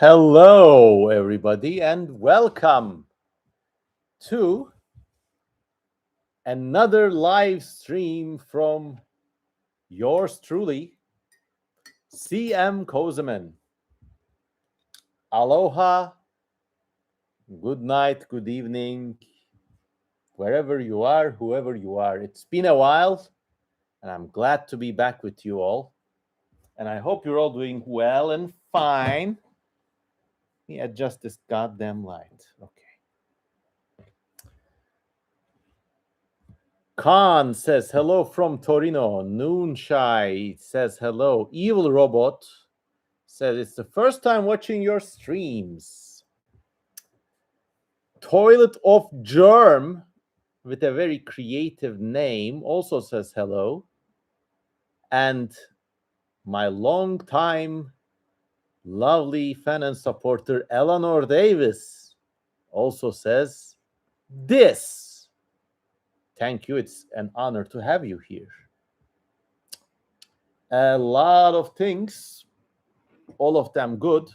Hello, everybody, and welcome to another live stream from yours truly, CM Kozeman. Aloha, good night, good evening, wherever you are, whoever you are. It's been a while, and I'm glad to be back with you all. And I hope you're all doing well and fine. Let me adjust this goddamn light. Okay. Khan says hello from Torino. Noonshai says hello. Evil Robot says it's the first time watching your streams. Toilet of Germ with a very creative name also says hello. And my long-time lovely fan and supporter Eleanor Davis also says this. Thank you. It's an honor to have you here. A lot of things, all of them good,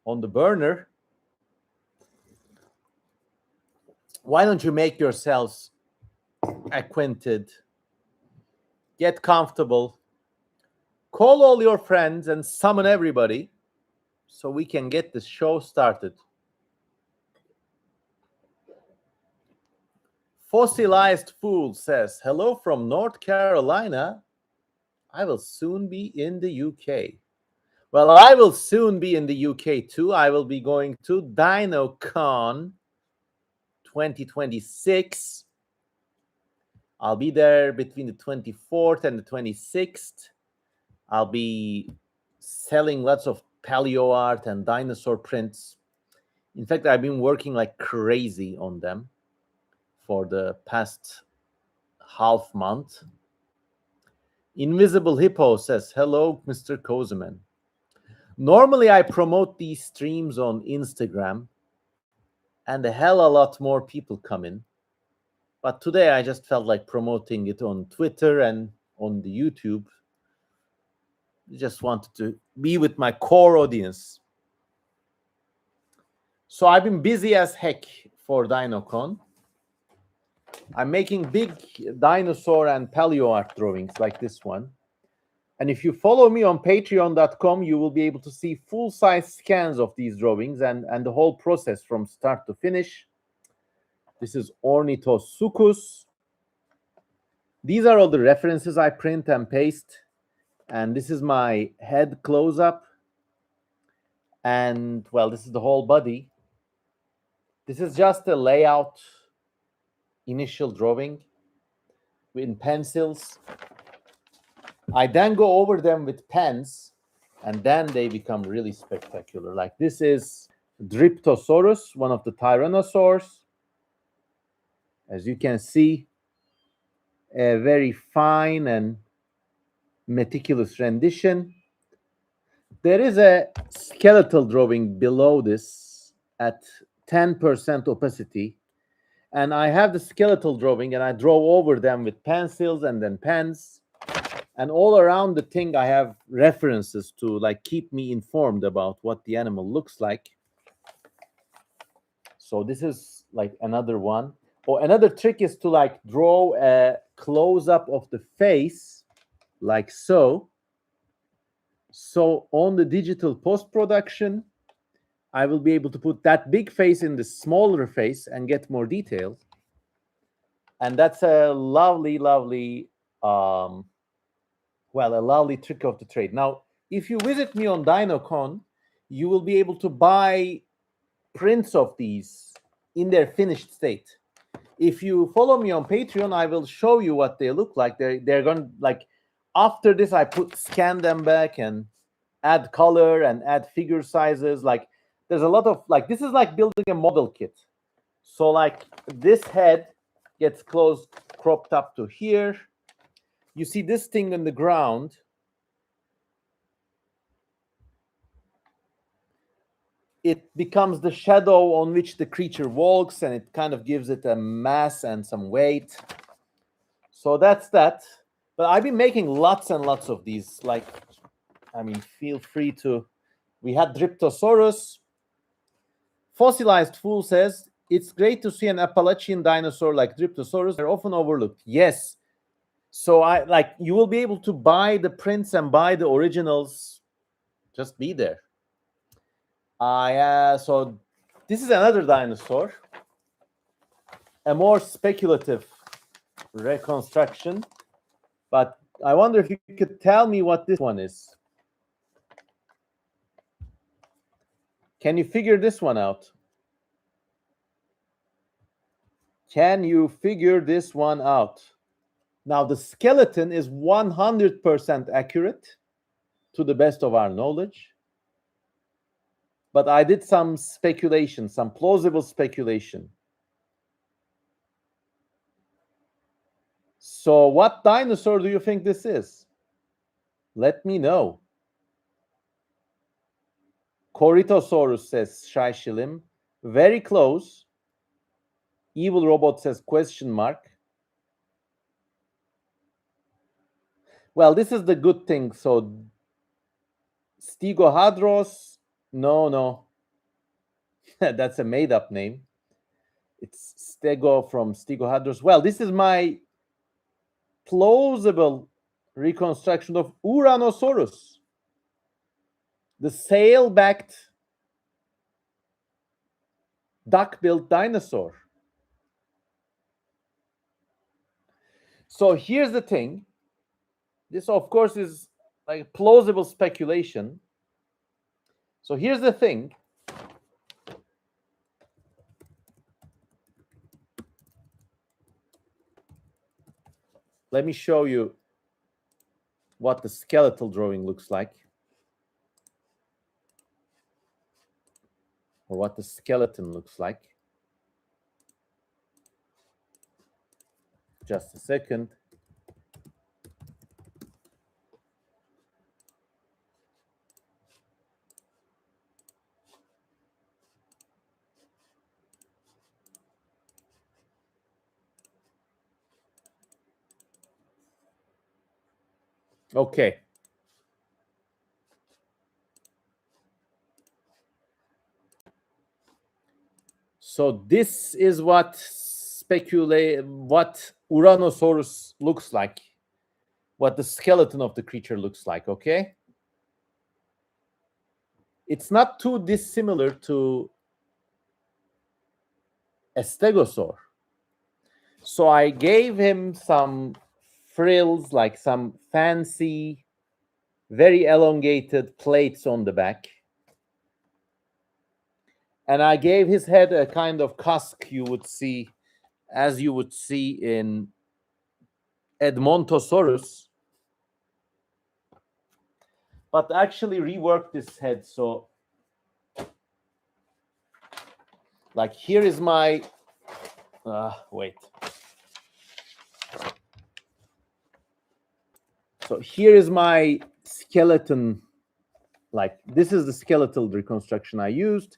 on the burner. Why don't you make yourselves acquainted, get comfortable, call all your friends and summon everybody so we can get this show started. Fossilized Fool says, hello from North Carolina. I will soon be in the UK. Well, I will soon be in the UK too. I will be going to Dinocon 2026. I'll be there between the 24th and the 26th. I'll be selling lots of paleo art and dinosaur prints. In fact, I've been working like crazy on them for the past half month. Invisible Hippo says, hello, Mr. Kozeman. Normally, I promote these streams on Instagram, and a hell of a lot more people come in. But today, I just felt like promoting it on Twitter and on the YouTube. I just wanted to be with my core audience. So I've been busy as heck for Dinocon. I'm making big dinosaur and paleo art drawings like this one. And if you follow me on patreon.com, you will be able to see full-size scans of these drawings and the whole process from start to finish. This is Ornithosuchus. These are all the references I print and paste. And this is my head close-up. And, well, this is the whole body. This is just a layout initial drawing in pencils. I then go over them with pens, and then they become really spectacular. Like this is Dryptosaurus, one of the tyrannosaurs. As you can see, a very fine and meticulous rendition. There is a skeletal drawing below this at 10% opacity. And I have the skeletal drawing, and I draw over them with pencils and then pens. And all around the thing, I have references to like keep me informed about what the animal looks like. So this is like another one. Or another trick is to like draw a close-up of the face, like so. So on the digital post-production, I will be able to put that big face in the smaller face and get more detail. And that's a lovely, lovely, a lovely trick of the trade. Now, if you visit me on Dinocon, you will be able to buy prints of these in their finished state. If you follow me on Patreon, I will show you what they look like. They're going to, like, after this, I scan them back and add color and add figure sizes. Like, there's a lot of, like, this is like building a model kit. So, like, this head gets cropped up to here. You see this thing on the ground. It becomes the shadow on which the creature walks, and it kind of gives it a mass and some weight. So that's that. But I've been making lots and lots of these. Like, I mean, feel free to We had Dryptosaurus. Fossilized Fool says, it's great to see an Appalachian dinosaur like Dryptosaurus. They're often overlooked. Yes. So you will be able to buy the prints and buy the originals. Just be there. So this is another dinosaur. A more speculative reconstruction. But I wonder if you could tell me what this one is. Can you figure this one out? Can you figure this one out? Now, the skeleton is 100% accurate to the best of our knowledge. But I did some speculation, some plausible speculation. So what dinosaur do you think this is? Let me know. Corythosaurus says Shai Shilim. Very close. Evil Robot says question mark. Well, this is the good thing. So Stegohadros, no. That's a made-up name. It's Stego from Stegohadros. Well, this is my plausible reconstruction of Uranosaurus, the sail-backed duck-billed dinosaur. So here's the thing. This, of course, is like plausible speculation. So here's the thing. Let me show you what the skeletal drawing looks like, or what the skeleton looks like. Just a second. Okay. So this is what Uranosaurus looks like, what the skeleton of the creature looks like, okay? It's not too dissimilar to a stegosaur. So I gave him some frills, like some fancy, very elongated plates on the back. And I gave his head a kind of casque you would see, as you would see in Edmontosaurus. But actually reworked this head. So like here is my, wait. So here is my skeleton. Like this is the skeletal reconstruction I used.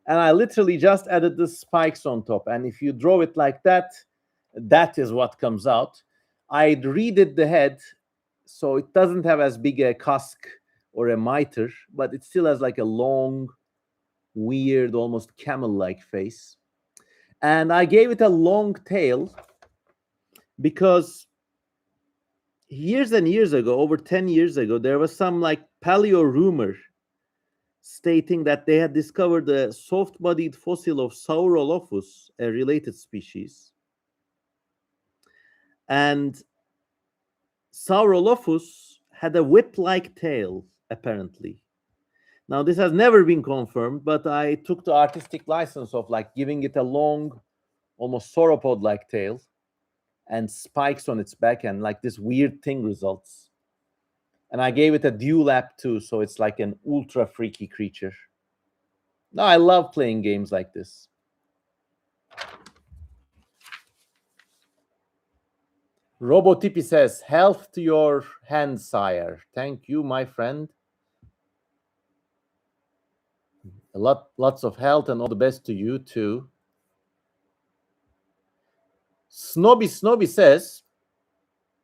And I literally just added the spikes on top. And if you draw it like that, that is what comes out. I redid the head so it doesn't have as big a casque or a mitre, but it still has like a long, weird, almost camel-like face. And I gave it a long tail because years and years ago, over 10 years ago, there was some like paleo rumor stating that they had discovered a soft-bodied fossil of Saurolophus, a related species. And Saurolophus had a whip-like tail, apparently. Now, this has never been confirmed, but I took the artistic license of like giving it a long, almost sauropod-like tail and spikes on its back, and like this weird thing results. And I gave it a dewlap too, so it's like an ultra freaky creature. No, I love playing games like this. Robotipi says, health to your hand, sire. Thank you, my friend. Lots of health and all the best to you too. Snobby says,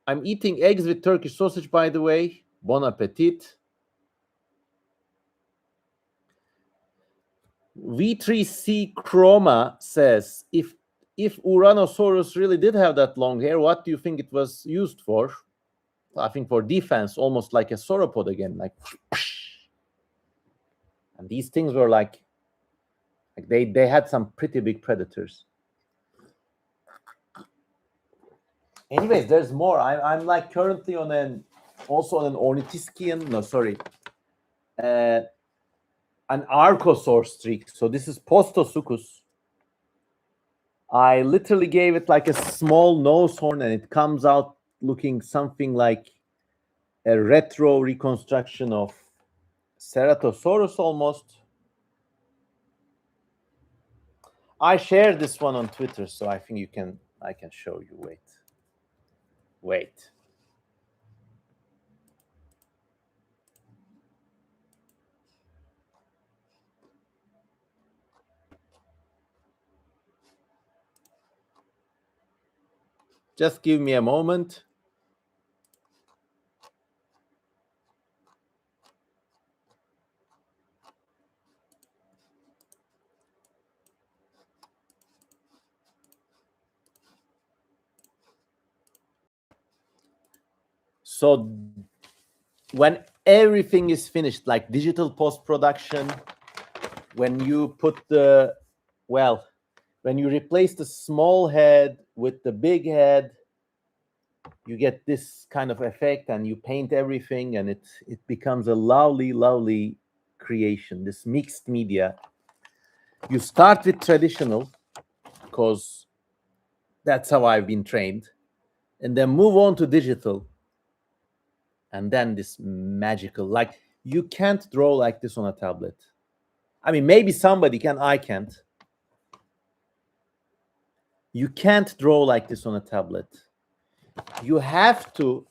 I'm eating eggs with Turkish sausage, by the way. Bon appetit. V3C Chroma says, if Uranosaurus really did have that long hair, what do you think it was used for? I think for defense, almost like a sauropod again, like. And these things were like they had some pretty big predators. Anyways, there's more. I'm like currently on an ornithischian. No, sorry, an archosaur streak. So this is Postosuchus. I literally gave it like a small nose horn, and it comes out looking something like a retro reconstruction of Ceratosaurus almost. I shared this one on Twitter, so I think I can show you. Wait. Just give me a moment. So when everything is finished, like digital post-production, when you put when you replace the small head with the big head, you get this kind of effect, and you paint everything, and it becomes a lovely creation, this mixed media. You start with traditional, because that's how I've been trained, and then move on to digital, and then this magical, like, you can't draw like this on a tablet. I mean, maybe somebody can, I can't. You can't draw like this on a tablet. You have to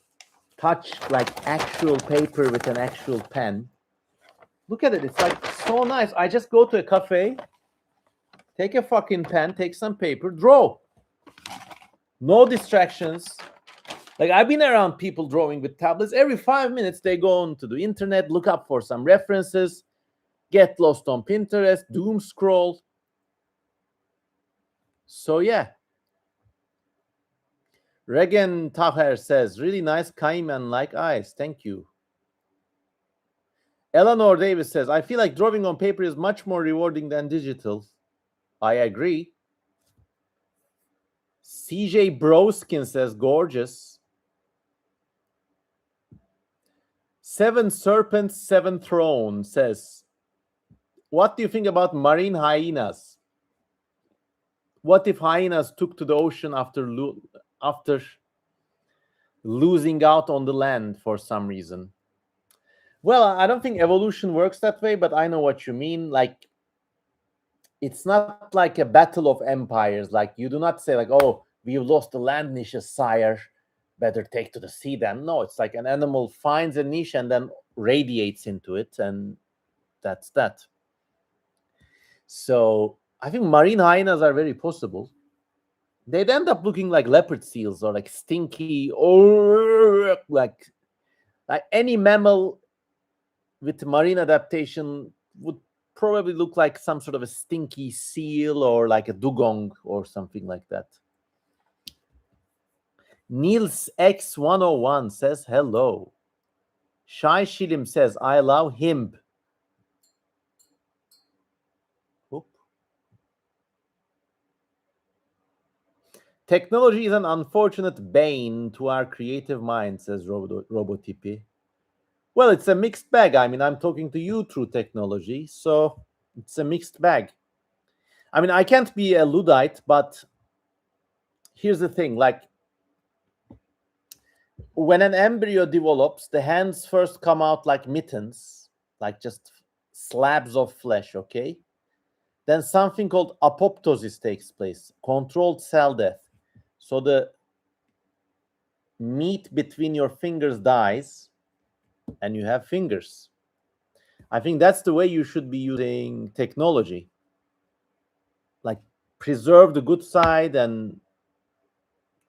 touch like actual paper with an actual pen. Look at it. It's like so nice. I just go to a cafe, take a fucking pen, take some paper, draw. No distractions. Like, I've been around people drawing with tablets. Every 5 minutes, they go onto the internet, look up for some references, get lost on Pinterest, doom scroll. So, yeah. Regen Taher says, really nice Cayman-like eyes. Thank you. Eleanor Davis says, I feel like drawing on paper is much more rewarding than digital. I agree. CJ Broskin says, gorgeous. Seven Serpents, Seven Throne says, what do you think about marine hyenas? What if hyenas took to the ocean after losing out on the land for some reason? Well, I don't think evolution works that way, but I know what you mean. Like, it's not like a battle of empires. Like, you do not say like, oh, we've lost the land niches, sire, better take to the sea then. No, it's like an animal finds a niche and then radiates into it, and that's that. So I think marine hyenas are very possible. They'd end up looking like leopard seals, or like stinky, or like any mammal with marine adaptation would probably look like some sort of a stinky seal, or like a dugong or something like that. Niels X101 says hello. Shai Shilim says, I love him. Technology is an unfortunate bane to our creative mind, says Robotipi. Well, it's a mixed bag. I mean, I'm talking to you through technology, so it's a mixed bag. I mean, I can't be a Luddite, but here's the thing. Like, when an embryo develops, the hands first come out like mittens, like just slabs of flesh, okay? Then something called apoptosis takes place, controlled cell death. So the meat between your fingers dies, and you have fingers. I think that's the way you should be using technology. Like, preserve the good side and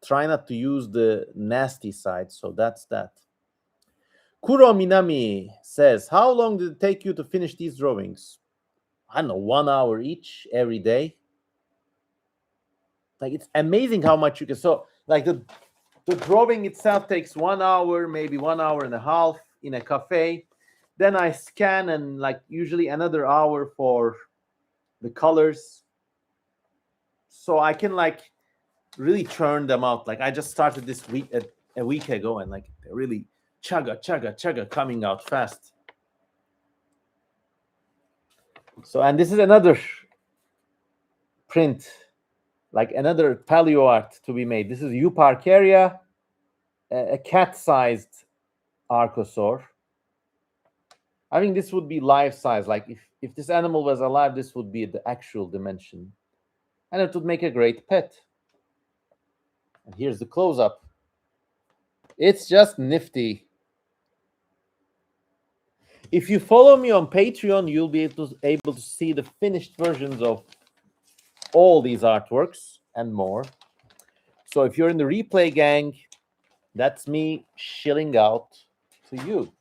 try not to use the nasty side. So that's that. Kuro Minami says, how long did it take you to finish these drawings? I don't know, 1 hour each every day. Like, it's amazing how much you can. So like the drawing itself takes 1 hour, maybe 1.5 hours in a cafe. Then I scan, and like usually another hour for the colors. So I can like really churn them out. Like, I just started this week a week ago, and like they're really chugga coming out fast. So, and this is another print, like another paleo art to be made. This is Euparkeria, a cat-sized archosaur. I think this would be life size. Like, if this animal was alive, this would be the actual dimension, and it would make a great pet. And here's the close-up. It's just nifty. If you follow me on Patreon, you'll be able to see the finished versions of all these artworks and more. So if you're in the replay gang, that's me shilling out to you.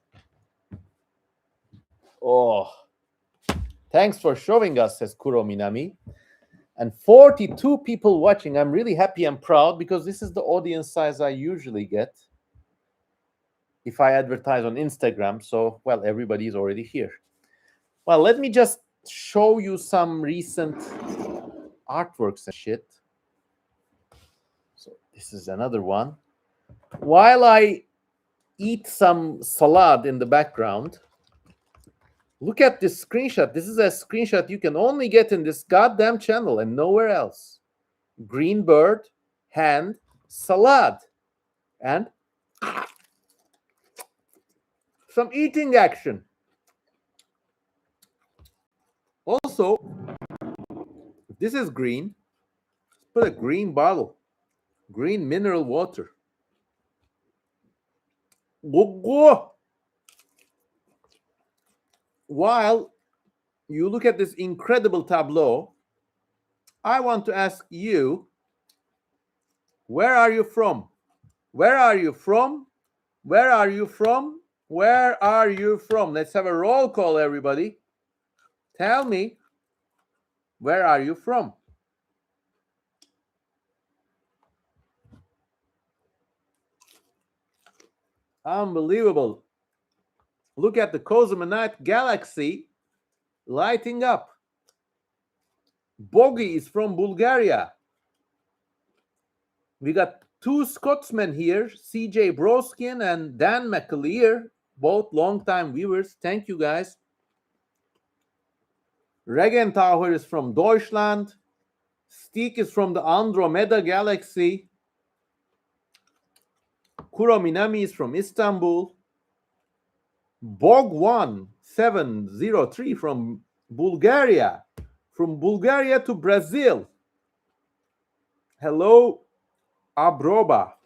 Oh, thanks for showing us, says Kuro Minami. And 42 people watching. I'm really happy and proud, because this is the audience size I usually get if I advertise on Instagram. So, well, everybody's already here. Well, let me just show you some recent artworks and shit. So this is another one. While I eat some salad in the background, look at this screenshot. This is a screenshot you can only get in this goddamn channel and nowhere else. Green bird, hand, salad, and some eating action. Also, this is green. Put a green bottle, green mineral water. While you look at this incredible tableau, I want to ask you, where are you from? Where are you from? Where are you from? Where are you from? Let's have a roll call, everybody. Tell me, where are you from? Unbelievable. Look at the cosmonite galaxy lighting up. Bogi is from Bulgaria. We got two Scotsmen here, CJ Broskin and Dan McAleer, both longtime viewers. Thank you, guys. Regentauer is from Deutschland. Steek is from the Andromeda galaxy. Kuro Minami is from Istanbul. Bog1703 from Bulgaria. From Bulgaria to Brazil. Hello, Abroba.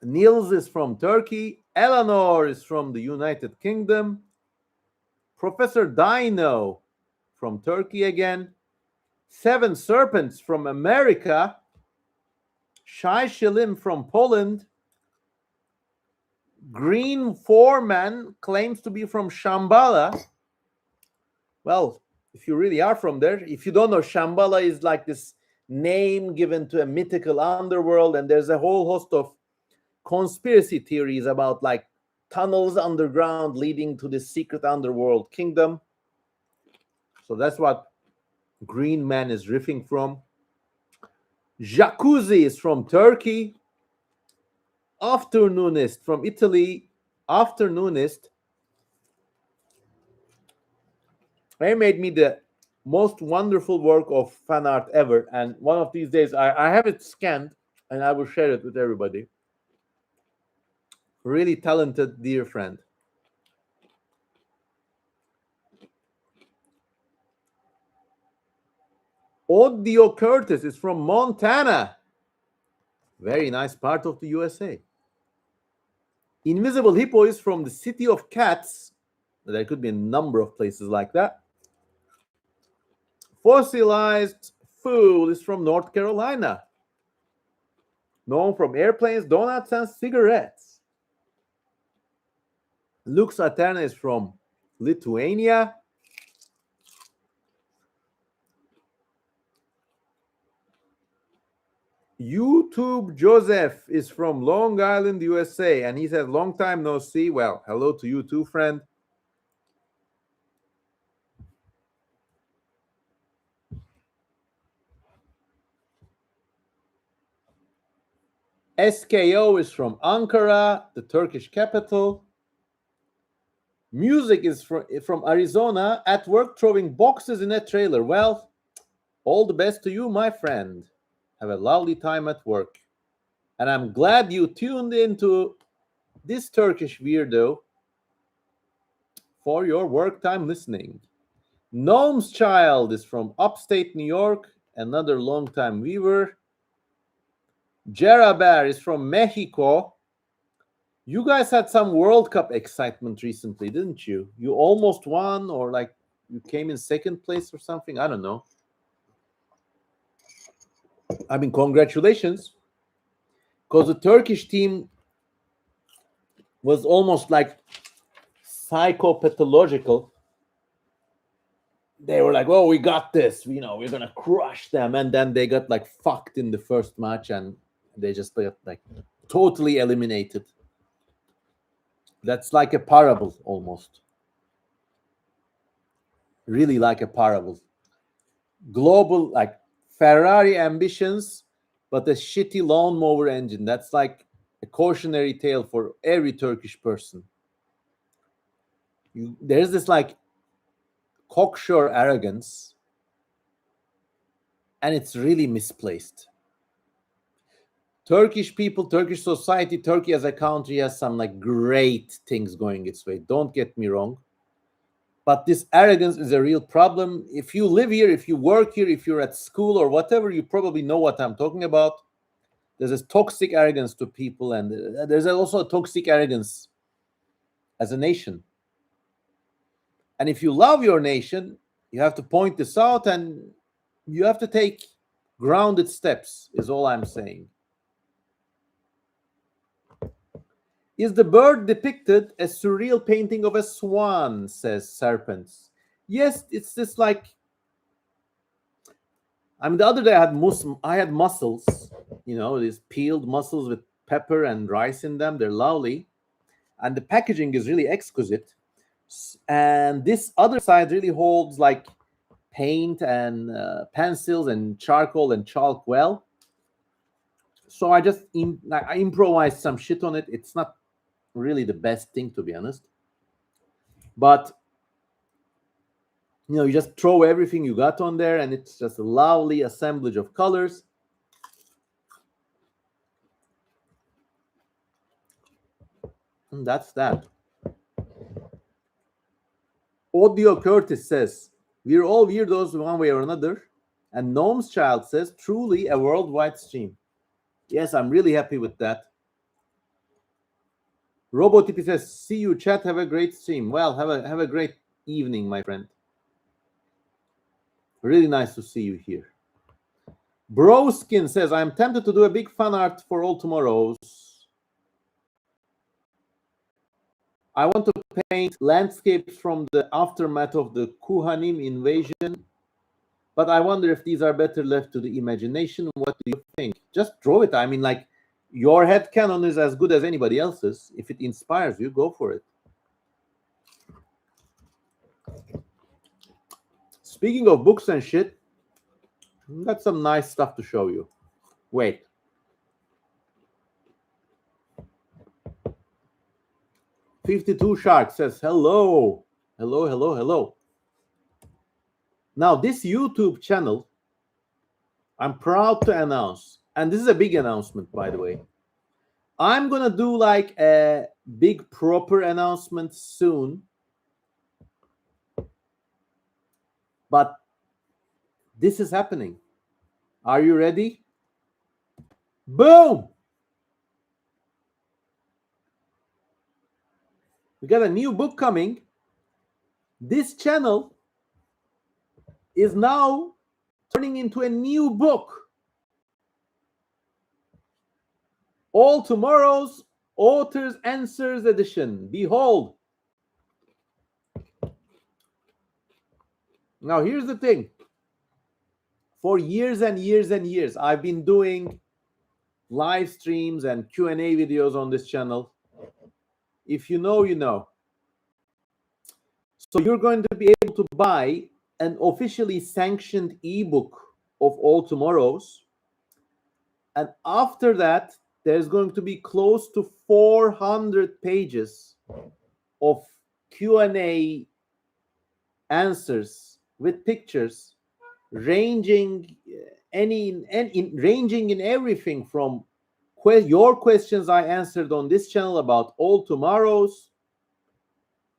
Niels is from Turkey. Eleanor is from the United Kingdom. Professor Dino from Turkey again. Seven Serpents from America. Shai Shilim from Poland. Green Foreman claims to be from Shambhala. Well, if you really are from there, if you don't know, Shambhala is like this name given to a mythical underworld, and there's a whole host of conspiracy theories about like tunnels underground leading to this secret underworld kingdom. So that's what Green Man is riffing from. Jacuzzi is from Turkey. Afternoonist from Italy. Afternoonist. They made me the most wonderful work of fan art ever. And one of these days, I have it scanned and I will share it with everybody. Really talented, dear friend. Audio Curtis is from Montana. Very nice part of the USA. Invisible Hippo is from the City of Cats. There could be a number of places like that. Fossilized Fool is from North Carolina. Known from airplanes, donuts, and cigarettes. Lux Aterna is from Lithuania. YouTube Joseph is from Long Island, USA, and he says, long time no see. Well, hello to you too, friend. SKO is from Ankara, the Turkish capital. Music is from Arizona, at work throwing boxes in a trailer. Well, all the best to you, my friend. Have a lovely time at work. And I'm glad you tuned into this Turkish weirdo for your work time listening. Gnome's Child is from upstate New York, another longtime viewer. Jeraber is from Mexico. You guys had some World Cup excitement recently, didn't you? You almost won, or like you came in second place or something. I don't know. I mean, congratulations. Because the Turkish team was almost like psychopathological. They were like, "Oh, we got this. You know, we're gonna crush them," and then they got like fucked in the first match, and they just got like totally eliminated. That's like a parable almost. Really like a parable. Global, like Ferrari ambitions, but a shitty lawnmower engine. That's like a cautionary tale for every Turkish person. There's this like cocksure arrogance, and it's really misplaced. Turkish people, Turkish society, Turkey as a country has some like great things going its way. Don't get me wrong. But this arrogance is a real problem. If you live here, if you work here, if you're at school or whatever, you probably know what I'm talking about. There's this toxic arrogance to people, and there's also a toxic arrogance as a nation. And if you love your nation, you have to point this out, and you have to take grounded steps, is all I'm saying. Is the bird depicted a surreal painting of a swan, says Serpents. Yes, it's this like, I mean, the other day I had mussels, you know, these peeled mussels with pepper and rice in them. They're lovely. And the packaging is really exquisite. And this other side really holds like paint and pencils and charcoal and chalk well. So I just I improvised some shit on it. It's not really the best thing, to be honest. But you know, you just throw everything you got on there, and it's just a lovely assemblage of colors. And that's that. Audio Curtis says, we're all weirdos one way or another. And Gnome's Child says, truly a worldwide stream. Yes, I'm really happy with that. Robotipi says, see you, chat. Have a great stream. Well, have a great evening, my friend. Really nice to see you here. Broskin says, I'm tempted to do a big fan art for all tomorrows. I want to paint landscapes from the aftermath of the Kuhanim invasion, but I wonder if these are better left to the imagination. What do you think? Just draw it. I mean, like, your headcanon is as good as anybody else's. If it inspires you, go for it. Speaking of books and shit, I've got some nice stuff to show you. Wait. $52 Shark says, hello. Hello, hello, hello. Now, this YouTube channel, I'm proud to announce, and this is a big announcement, by the way. I'm going to do like a big proper announcement soon. But this is happening. Are you ready? Boom! We got a new book coming. This channel is now turning into a new book. All Tomorrow's Author's Answers edition. Behold. Now, here's the thing. For years and years and years, I've been doing live streams and Q&A videos on this channel. If you know, you know. So you're going to be able to buy an officially sanctioned ebook of All Tomorrows. And after that, there's going to be close to 400 pages of Q&A answers with pictures, ranging in everything from your questions I answered on this channel about All Tomorrows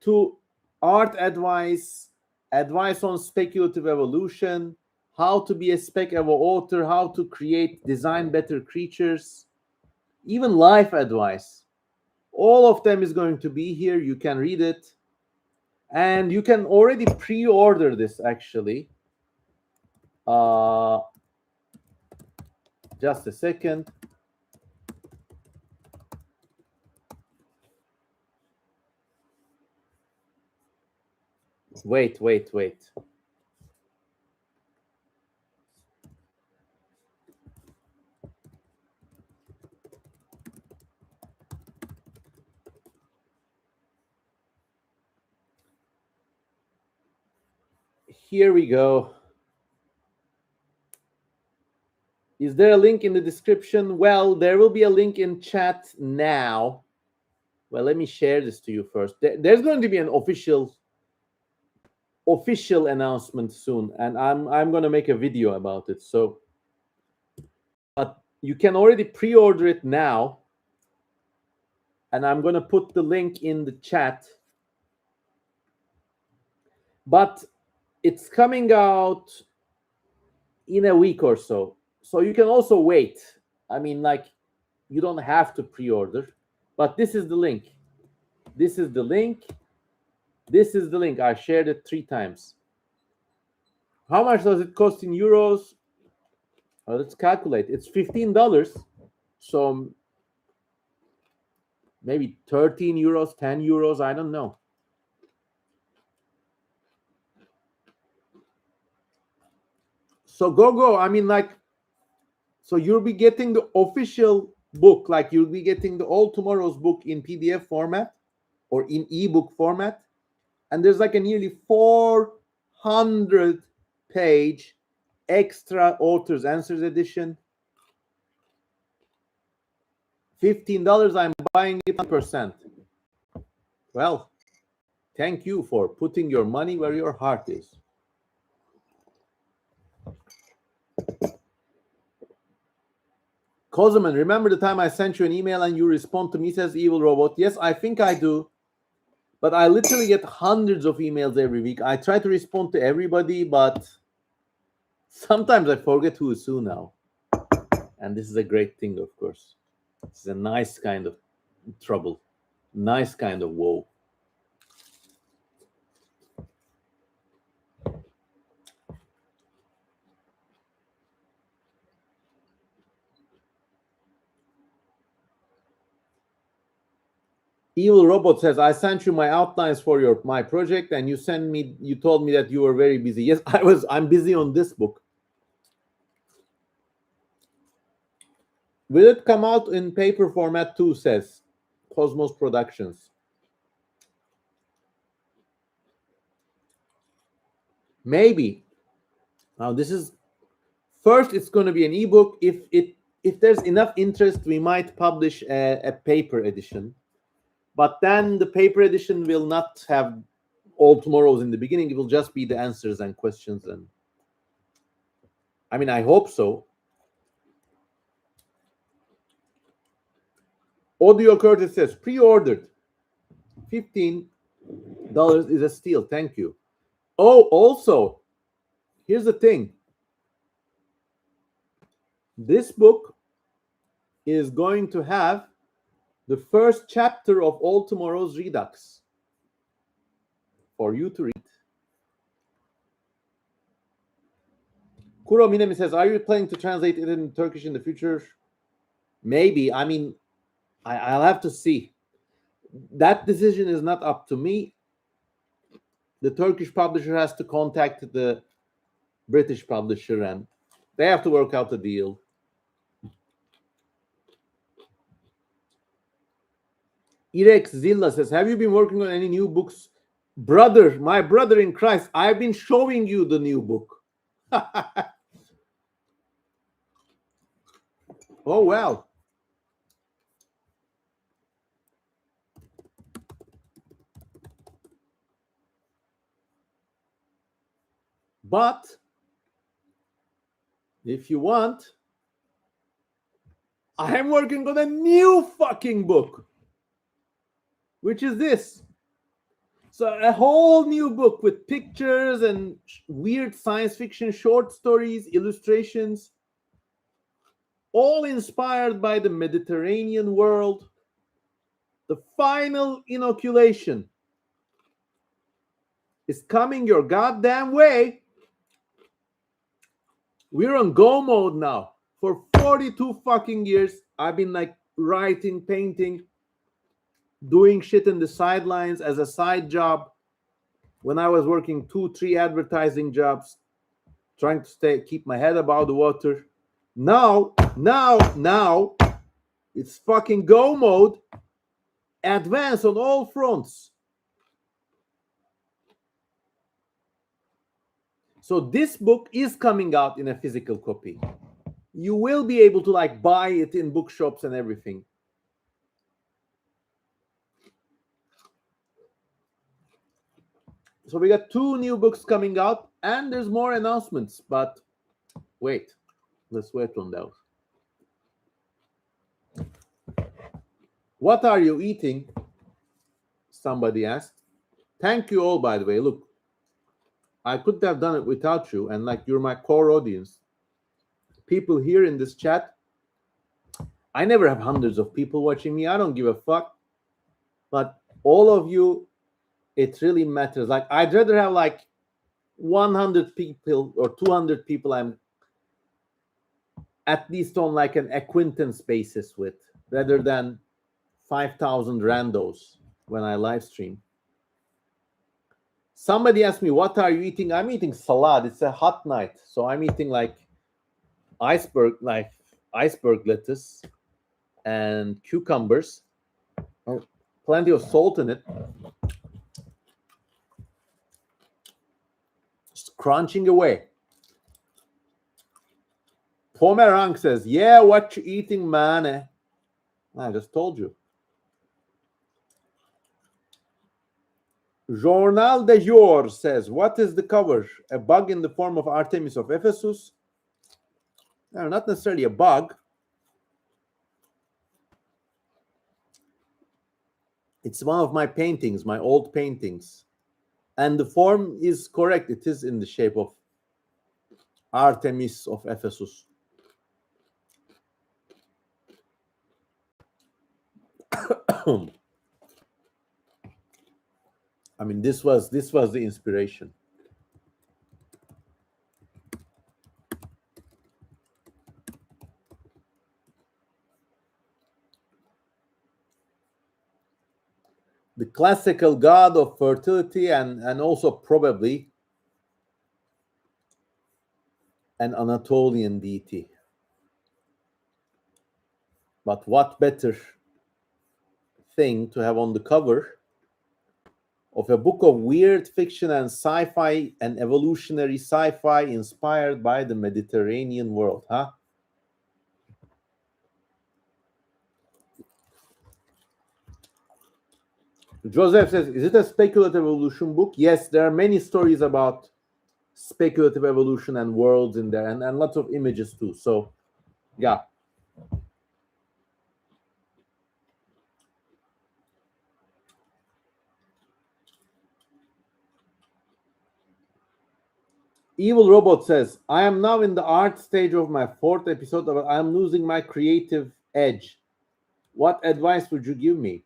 to art advice, advice on speculative evolution, how to be a spec evo author, how to design better creatures, even life advice. All of them is going to be here. You can read it. And you can already pre-order this, actually. Just a second. Wait. Here we go. Is there a link in the description? Well, there will be a link in chat now. Well, let me share this to you first. There's going to be an official announcement soon, and I'm going to make a video about it. So, but you can already pre-order it now, and I'm going to put the link in the chat. But it's coming out in a week or so. So you can also wait. I mean, like, you don't have to pre-order, but this is the link. This is the link. This is the link. I shared it 3 times. How much does it cost in euros? Well, let's calculate. It's $15. So maybe 13 euros, 10 euros. I don't know. So go. I mean, like, so you'll be getting the official book, like you'll be getting the All Tomorrow's book in PDF format or in ebook format. And there's like a nearly 400-page extra author's answers edition. $15, I'm buying it 100%. Well, thank you for putting your money where your heart is. Kozaman, remember the time I sent you an email and you respond to me, says Evil Robot? Yes, I think I do. But I literally get hundreds of emails every week. I try to respond to everybody, but sometimes I forget who is who now. And this is a great thing, of course. It's a nice kind of trouble. Nice kind of woe. Evil Robot says, I sent you my outlines for my project, and you told me that you were very busy. Yes, I'm busy on this book. Will it come out in paper format too, says Cosmos Productions. Maybe. Now this is first, it's going to be an ebook. If there's enough interest, we might publish a paper edition. But then the paper edition will not have All Tomorrows in the beginning. It will just be the answers and questions. And I mean, I hope so. Audio Curtis says, pre-ordered. $15 is a steal. Thank you. Oh, also, here's the thing. This book is going to have the first chapter of All Tomorrow's Redux for you to read. Kuro Minami says, are you planning to translate it in Turkish in the future? Maybe. I mean, I'll have to see. That decision is not up to me. The Turkish publisher has to contact the British publisher, and they have to work out a deal. Irex Zilla says, have you been working on any new books? Brother, my brother in Christ, I've been showing you the new book. Oh, well. But if you want, I am working on a new fucking book, which is this. So a whole new book with pictures and weird science fiction short stories, illustrations, all inspired by the Mediterranean world. The final inoculation is coming your goddamn way. We're on go mode now. For 42 fucking years, I've been like writing, painting, doing shit in the sidelines as a side job when I was working 2-3 advertising jobs, trying to keep my head above the water. Now, it's fucking go mode. Advance on all fronts. So this book is coming out in a physical copy. You will be able to like buy it in bookshops and everything. So we got 2 new books coming out, and there's more announcements, but wait, let's wait on those. What are you eating? Somebody asked. Thank you all, by the way. Look, I couldn't have done it without you, and like you're my core audience. People here in this chat, I never have hundreds of people watching me. I don't give a fuck. But all of you, it really matters. Like, I'd rather have like 100 people or 200 people I'm at least on like an acquaintance basis with, rather than 5,000 randos when I live stream. Somebody asked me, what are you eating? I'm eating salad. It's a hot night. So I'm eating like iceberg lettuce and cucumbers. Plenty of salt in it. Just crunching away. Pomerang says, yeah, what you eating, man? I just told you. Journal de Jour says, what is the cover? A bug in the form of Artemis of Ephesus? No, not necessarily a bug. It's one of my paintings, my old paintings. And the form is correct. It is in the shape of Artemis of Ephesus. I mean, this was the inspiration. The classical god of fertility and also probably an Anatolian deity. But what better thing to have on the cover of a book of weird fiction and sci-fi and evolutionary sci-fi inspired by the Mediterranean world, huh? Joseph says, is it a speculative evolution book? Yes, there are many stories about speculative evolution and worlds in there, and lots of images too. So, yeah. Evil Robot says, I am now in the art stage of my 4th episode, but I am losing my creative edge. What advice would you give me?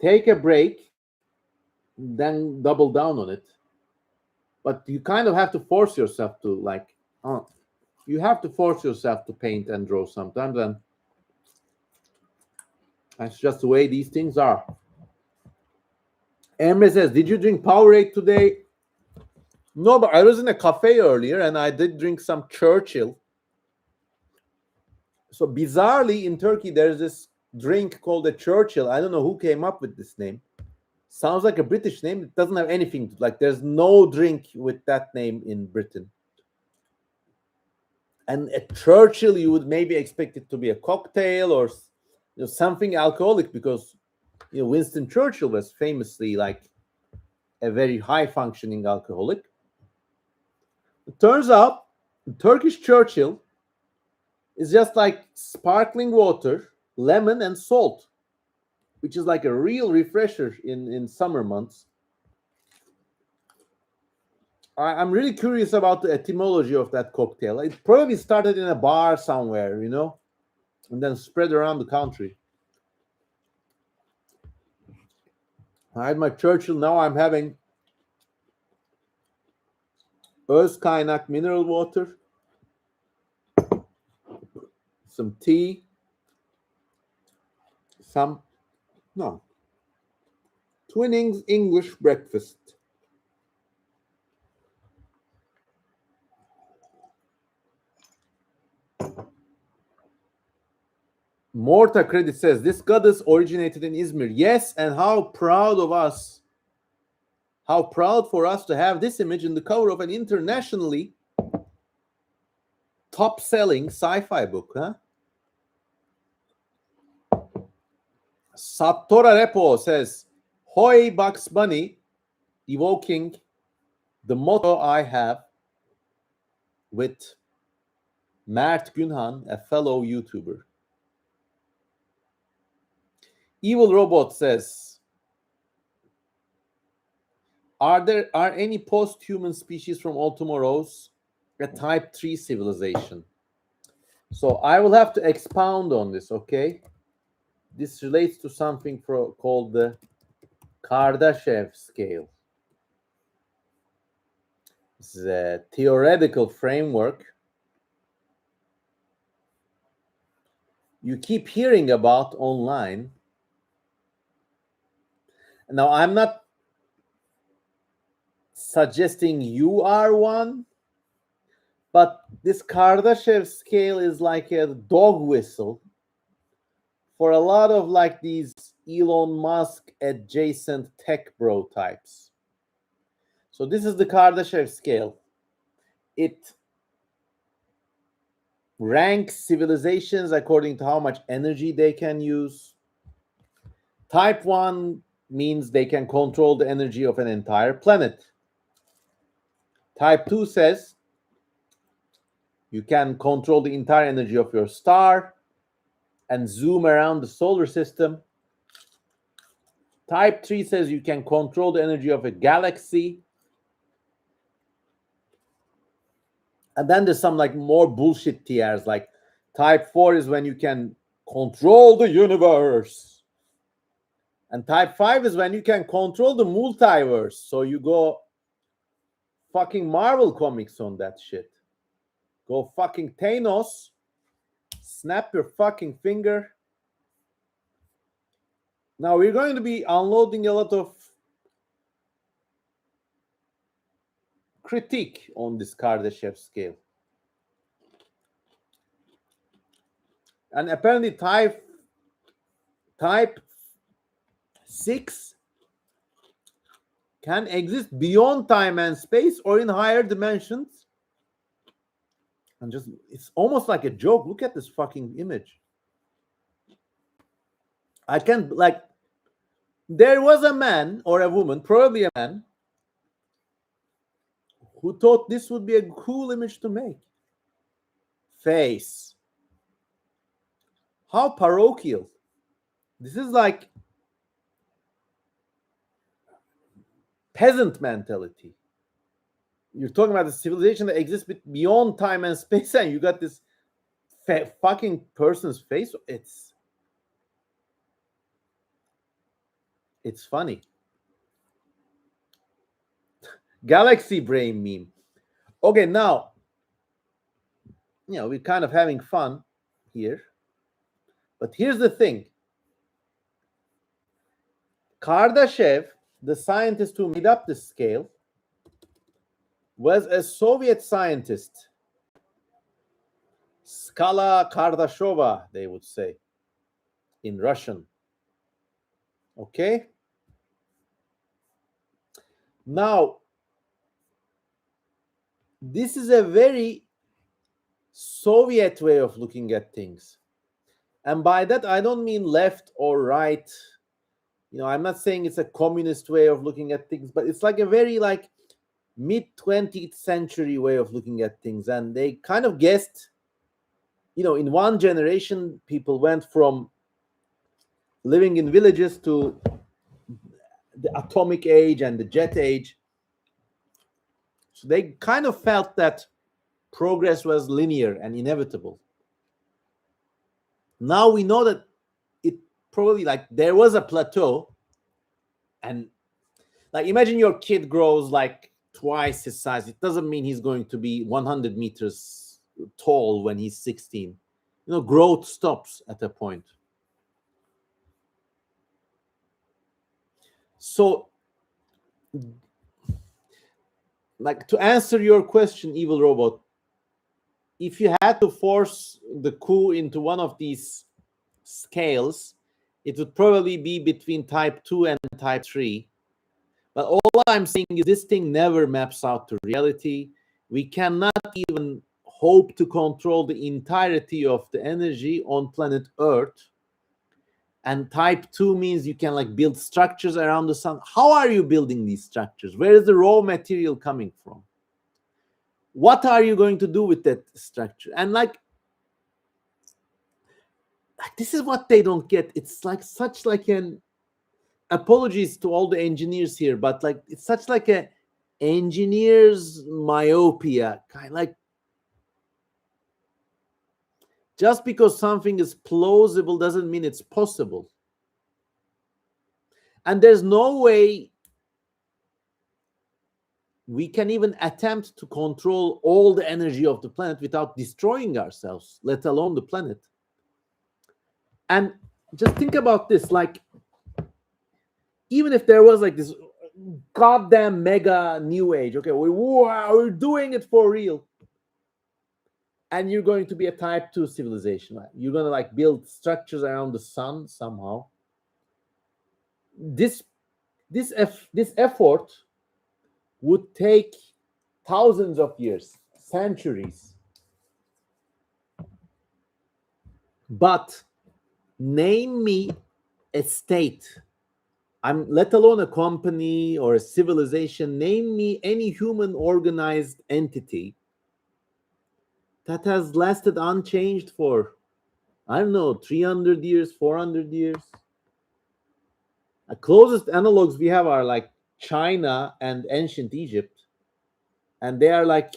Take a break, then double down on it. But you kind of have to force yourself to you have to force yourself to paint and draw sometimes, and that's just the way these things are. Emre says, did you drink Powerade today? No, but I was in a cafe earlier and I did drink some Churchill. So bizarrely in Turkey, there's this drink called a Churchill. I don't know who came up with this name. Sounds like a British name. It doesn't have anything like. There's no drink with that name in Britain. And a Churchill, you would maybe expect it to be a cocktail or something alcoholic, because Winston Churchill was famously like a very high functioning alcoholic. It turns out the Turkish Churchill is just like sparkling water, lemon, and salt, which is like a real refresher in summer months. I'm really curious about the etymology of that cocktail. It probably started in a bar somewhere, and then spread around the country. I had my Churchill. Now I'm having Öz Kaynak mineral water, some tea, Twinings English breakfast. Morta Credit says, this goddess originated in Izmir. Yes, and how proud of us. How proud for us to have this image in the cover of an internationally top-selling sci-fi book, huh? Satora Repo says, Hoy Bugs Bunny, evoking the motto I have with Mert Günhan, a fellow YouTuber. Evil Robot says, are any post-human species from all tomorrows a type 3 civilization? So I will have to expound on this, okay? This relates to something called the Kardashev scale. This is a theoretical framework you keep hearing about online. Now, I'm not suggesting you are one, but this Kardashev scale is like a dog whistle for a lot of like these Elon Musk adjacent tech bro types. So this is the Kardashev scale. It ranks civilizations according to how much energy they can use. Type 1 means they can control the energy of an entire planet. Type 2 says you can control the entire energy of your star and zoom around the solar system. Type 3 says you can control the energy of a galaxy. And then there's some like more bullshit tiers, like type 4 is when you can control the universe. And type 5 is when you can control the multiverse. So you go fucking Marvel comics on that shit. Go fucking Thanos. Snap your fucking finger. Now we're going to be unloading a lot of critique on this Kardashev scale. And apparently type 6 can exist beyond time and space or in higher dimensions. And just, it's almost like a joke. Look at this fucking image. I can't, like, there was a man or a woman, probably a man, who thought this would be a cool image to make. Face. How parochial. This is like peasant mentality. You're talking about a civilization that exists beyond time and space, and you got this fucking person's face. It's funny. Galaxy brain meme. Okay, now, we're kind of having fun here. But here's the thing. Kardashev, the scientist who made up this scale, was a Soviet scientist. Skala Kardashova, they would say. in Russian. Okay? Now, this is a very Soviet way of looking at things. And by that, I don't mean left or right. I'm not saying it's a communist way of looking at things, but it's like a very like mid-20th century way of looking at things. And they kind of guessed, in one generation, people went from living in villages to the atomic age and the jet age. So they kind of felt that progress was linear and inevitable. Now we know that it probably like there was a plateau, and like imagine your kid grows like twice his size. It doesn't mean he's going to be 100 meters tall when he's 16. Growth stops at a point. So, like to answer your question, Evil Robot, if you had to force the coup into one of these scales, it would probably be between type 2 and type 3. But all I'm saying is this thing never maps out to reality. We cannot even hope to control the entirety of the energy on planet Earth. And type 2 means you can like build structures around the sun. How are you building these structures? Where is the raw material coming from? What are you going to do with that structure? And like this is what they don't get. It's like such like an apologies to all the engineers here, but like it's such like a engineer's myopia, kind of like just because something is plausible doesn't mean it's possible. And there's no way we can even attempt to control all the energy of the planet without destroying ourselves, let alone the planet. And just think about this, like even if there was like this goddamn mega new age, okay, we're doing it for real, and you're going to be a type 2 civilization, right? You're going to like build structures around the sun somehow. This effort would take thousands of years, centuries. But name me a state, let alone a company or a civilization, name me any human organized entity that has lasted unchanged for, I don't know, 300 years, 400 years. The closest analogs we have are like China and ancient Egypt, and they are like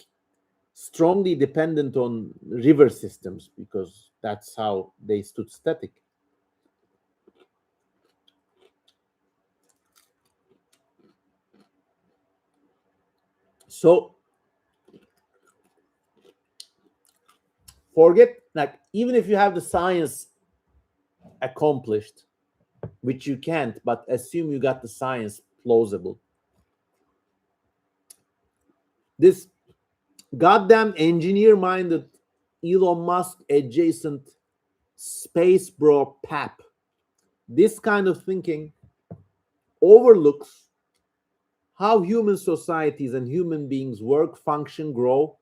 strongly dependent on river systems because that's how they stood static. So forget, like, even if you have the science accomplished, which you can't, but assume you got the science plausible. This goddamn engineer-minded Elon Musk adjacent space bro pap, this kind of thinking overlooks how human societies and human beings work, function, grow.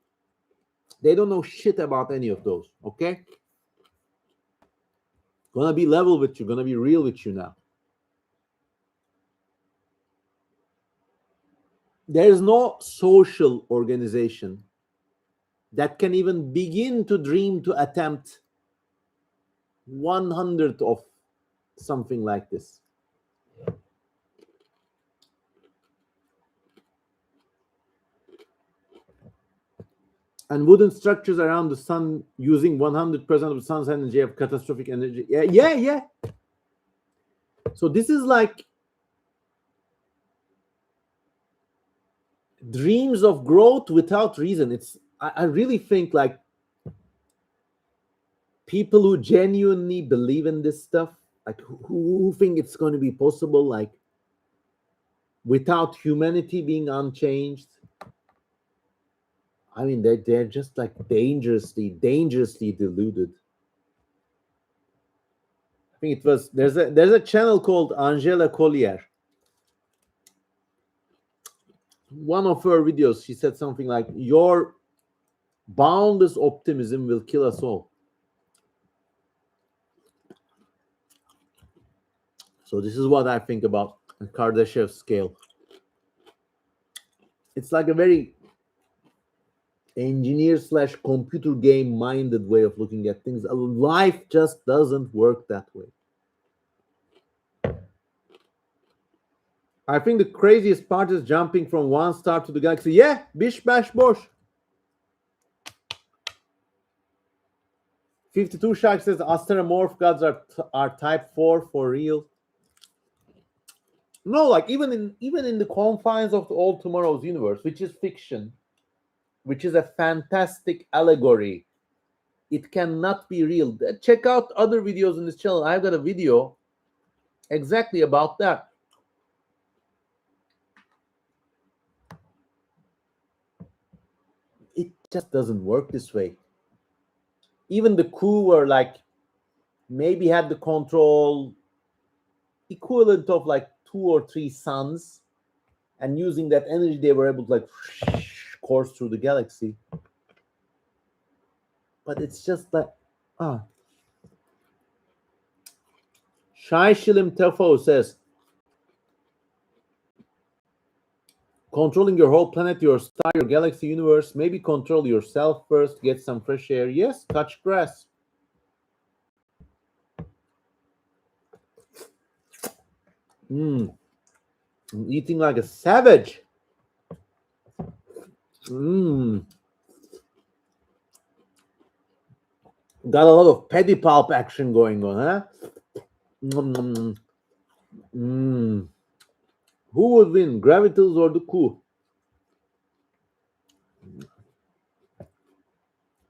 They don't know shit about any of those, okay? Gonna be level with you, gonna be real with you now. There is no social organization that can even begin to dream to attempt 100th of something like this. And wooden structures around the sun using 100% of the sun's energy have catastrophic energy. Yeah. So this is like dreams of growth without reason. I really think like people who genuinely believe in this stuff, like who think it's going to be possible, like without humanity being unchanged. I mean, they're just like dangerously deluded. I think it was there's a channel called Angela Collier. One of her videos, she said something like, "Your boundless optimism will kill us all." So this is what I think about Kardashev scale. It's like a very engineer / computer game minded way of looking at things. Life just doesn't work that way. I think the craziest part is jumping from one star to the galaxy. Yeah, bish bash bosh. 52 Shark says astromorph gods are type 4 for real. No, like even in the confines of the All Tomorrow's universe, which is fiction, which is a fantastic allegory, it cannot be real. Check out other videos in this channel. I've got a video exactly about that. It just doesn't work this way. Even the coup were like maybe had the control equivalent of like 2 or 3 suns, and using that energy they were able to like course through the galaxy. But it's just like Shai Shilim Tefo says, controlling your whole planet, your star, your galaxy, universe, maybe control yourself first, get some fresh air. Yes, touch grass. I'm eating like a savage. Got a lot of pedipalp action going on, huh? Who would win, Gravitals or the coup?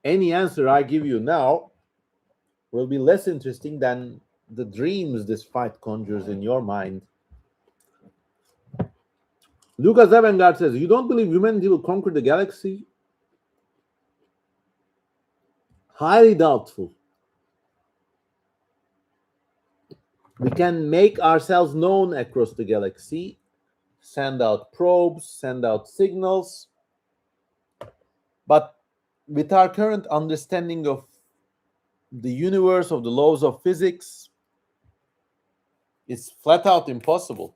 Any answer I give you now will be less interesting than the dreams this fight conjures in your mind. Lucas Avangard says, you don't believe humanity will conquer the galaxy? Highly doubtful. We can make ourselves known across the galaxy, send out probes, send out signals. But with our current understanding of the universe, of the laws of physics, it's flat out impossible.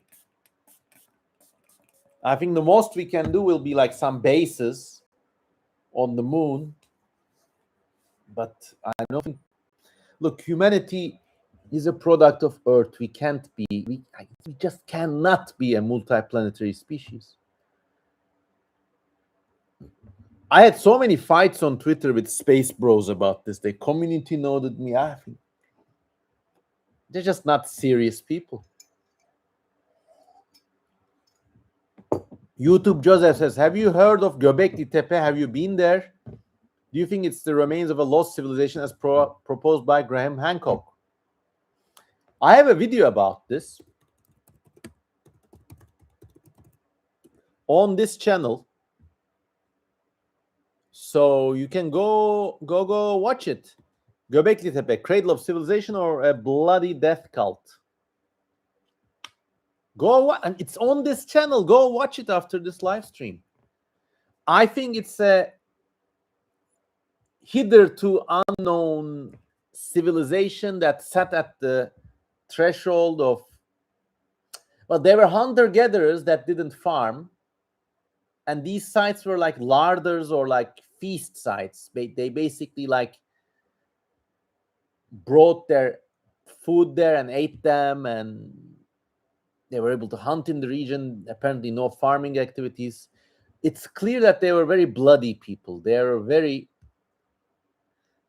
I think the most we can do will be like some bases on the moon. But I don't think, look, humanity is a product of Earth. We can't be, we just cannot be a multiplanetary species. I had so many fights on Twitter with space bros about this. They community noted me. I think they're just not serious people. YouTube Joseph says, have you heard of Göbekli Tepe? Have you been there? Do you think it's the remains of a lost civilization as proposed by Graham Hancock? I have a video about this on this channel, so you can go watch it. Göbekli Tepe, Cradle of Civilization or a Bloody Death Cult? And it's on this channel. Go watch it after this live stream. I think it's a hitherto unknown civilization that sat at the threshold of, well, they were hunter-gatherers that didn't farm, and these sites were like larders or like feast sites. They basically like brought their food there and ate them, and they were able to hunt in the region. Apparently no farming activities. It's clear that they were very bloody people. They were very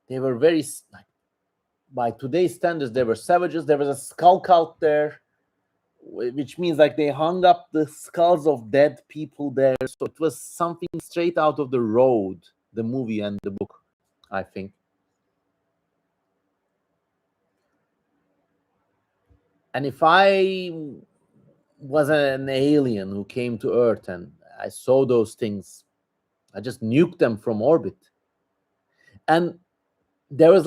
like, by today's standards, they were savages. There was a skull cult there, which means like they hung up the skulls of dead people there. So it was something straight out of The Road, the movie and the book, I think. And if I was an alien who came to Earth and I saw those things, I just nuked them from orbit. And there's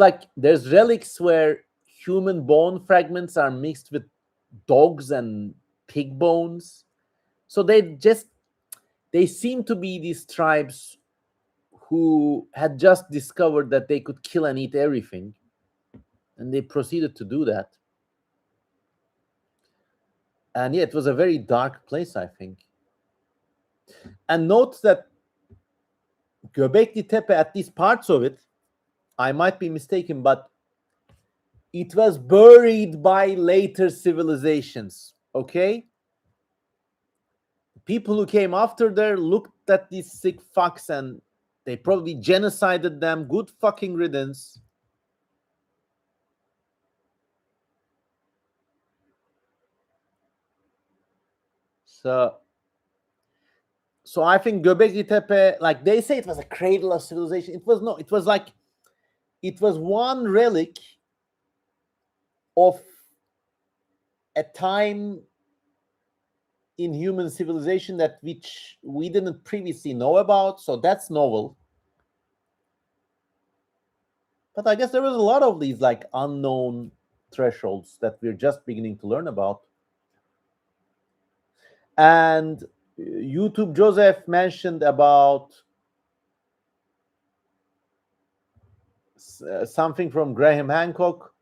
relics where human bone fragments are mixed with dogs and pig bones. So they seem to be these tribes who had just discovered that they could kill and eat everything, and they proceeded to do that. And yeah, it was a very dark place, I think. And note that Göbekli Tepe, at least parts of it, I might be mistaken, but it was buried by later civilizations. Okay, people who came after there looked at these sick fucks and they probably genocided them. Good fucking riddance. So I think Göbekli Tepe, like they say, it was a cradle of civilization. It was no. It was like it was one relic of a time in human civilization that which we didn't previously know about. So that's novel. But I guess there was a lot of these like unknown thresholds that we're just beginning to learn about. And YouTube Joseph mentioned about something from Graham Hancock.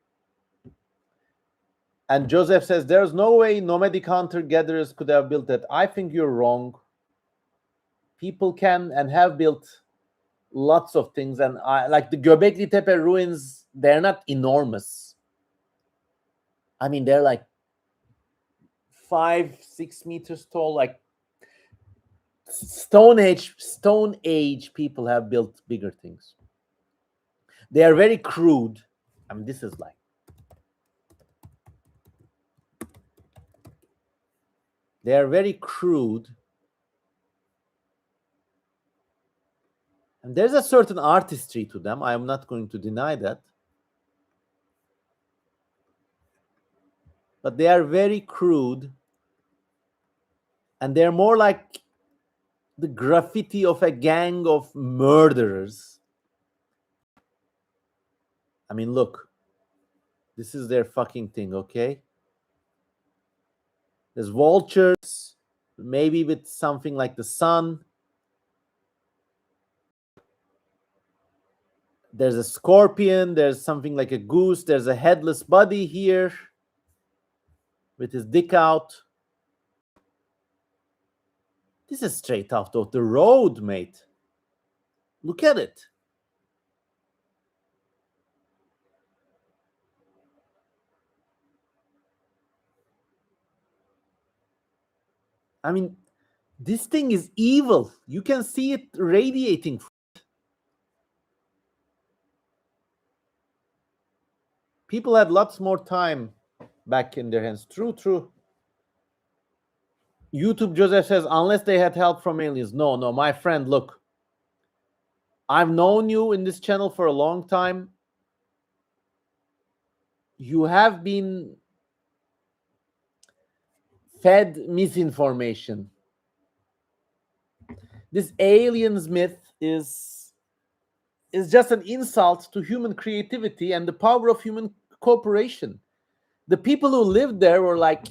And Joseph says, there's no way nomadic hunter-gatherers could have built it. I think you're wrong. People can and have built lots of things. And like the Göbekli Tepe ruins, they're not enormous. I mean, they're like 5-6 meters tall. Like Stone Age people have built bigger things. They are very crude. I mean, this is like, they are very crude. And there's a certain artistry to them. I am not going to deny that. But they are very crude. And they're more like the graffiti of a gang of murderers. I mean, look. This is their fucking thing, okay? There's vultures, maybe with something like the sun. There's a scorpion, there's something like a goose, there's a headless body here with his dick out. This is straight out of the road, mate. Look at it. I mean, this thing is evil. You can see it radiating. People had lots more time back in their hands. True. YouTube Joseph says, unless they had help from aliens. No, my friend, look. I've known you in this channel for a long time. You have been fed misinformation. This aliens myth is just an insult to human creativity and the power of human cooperation. The people who lived there were like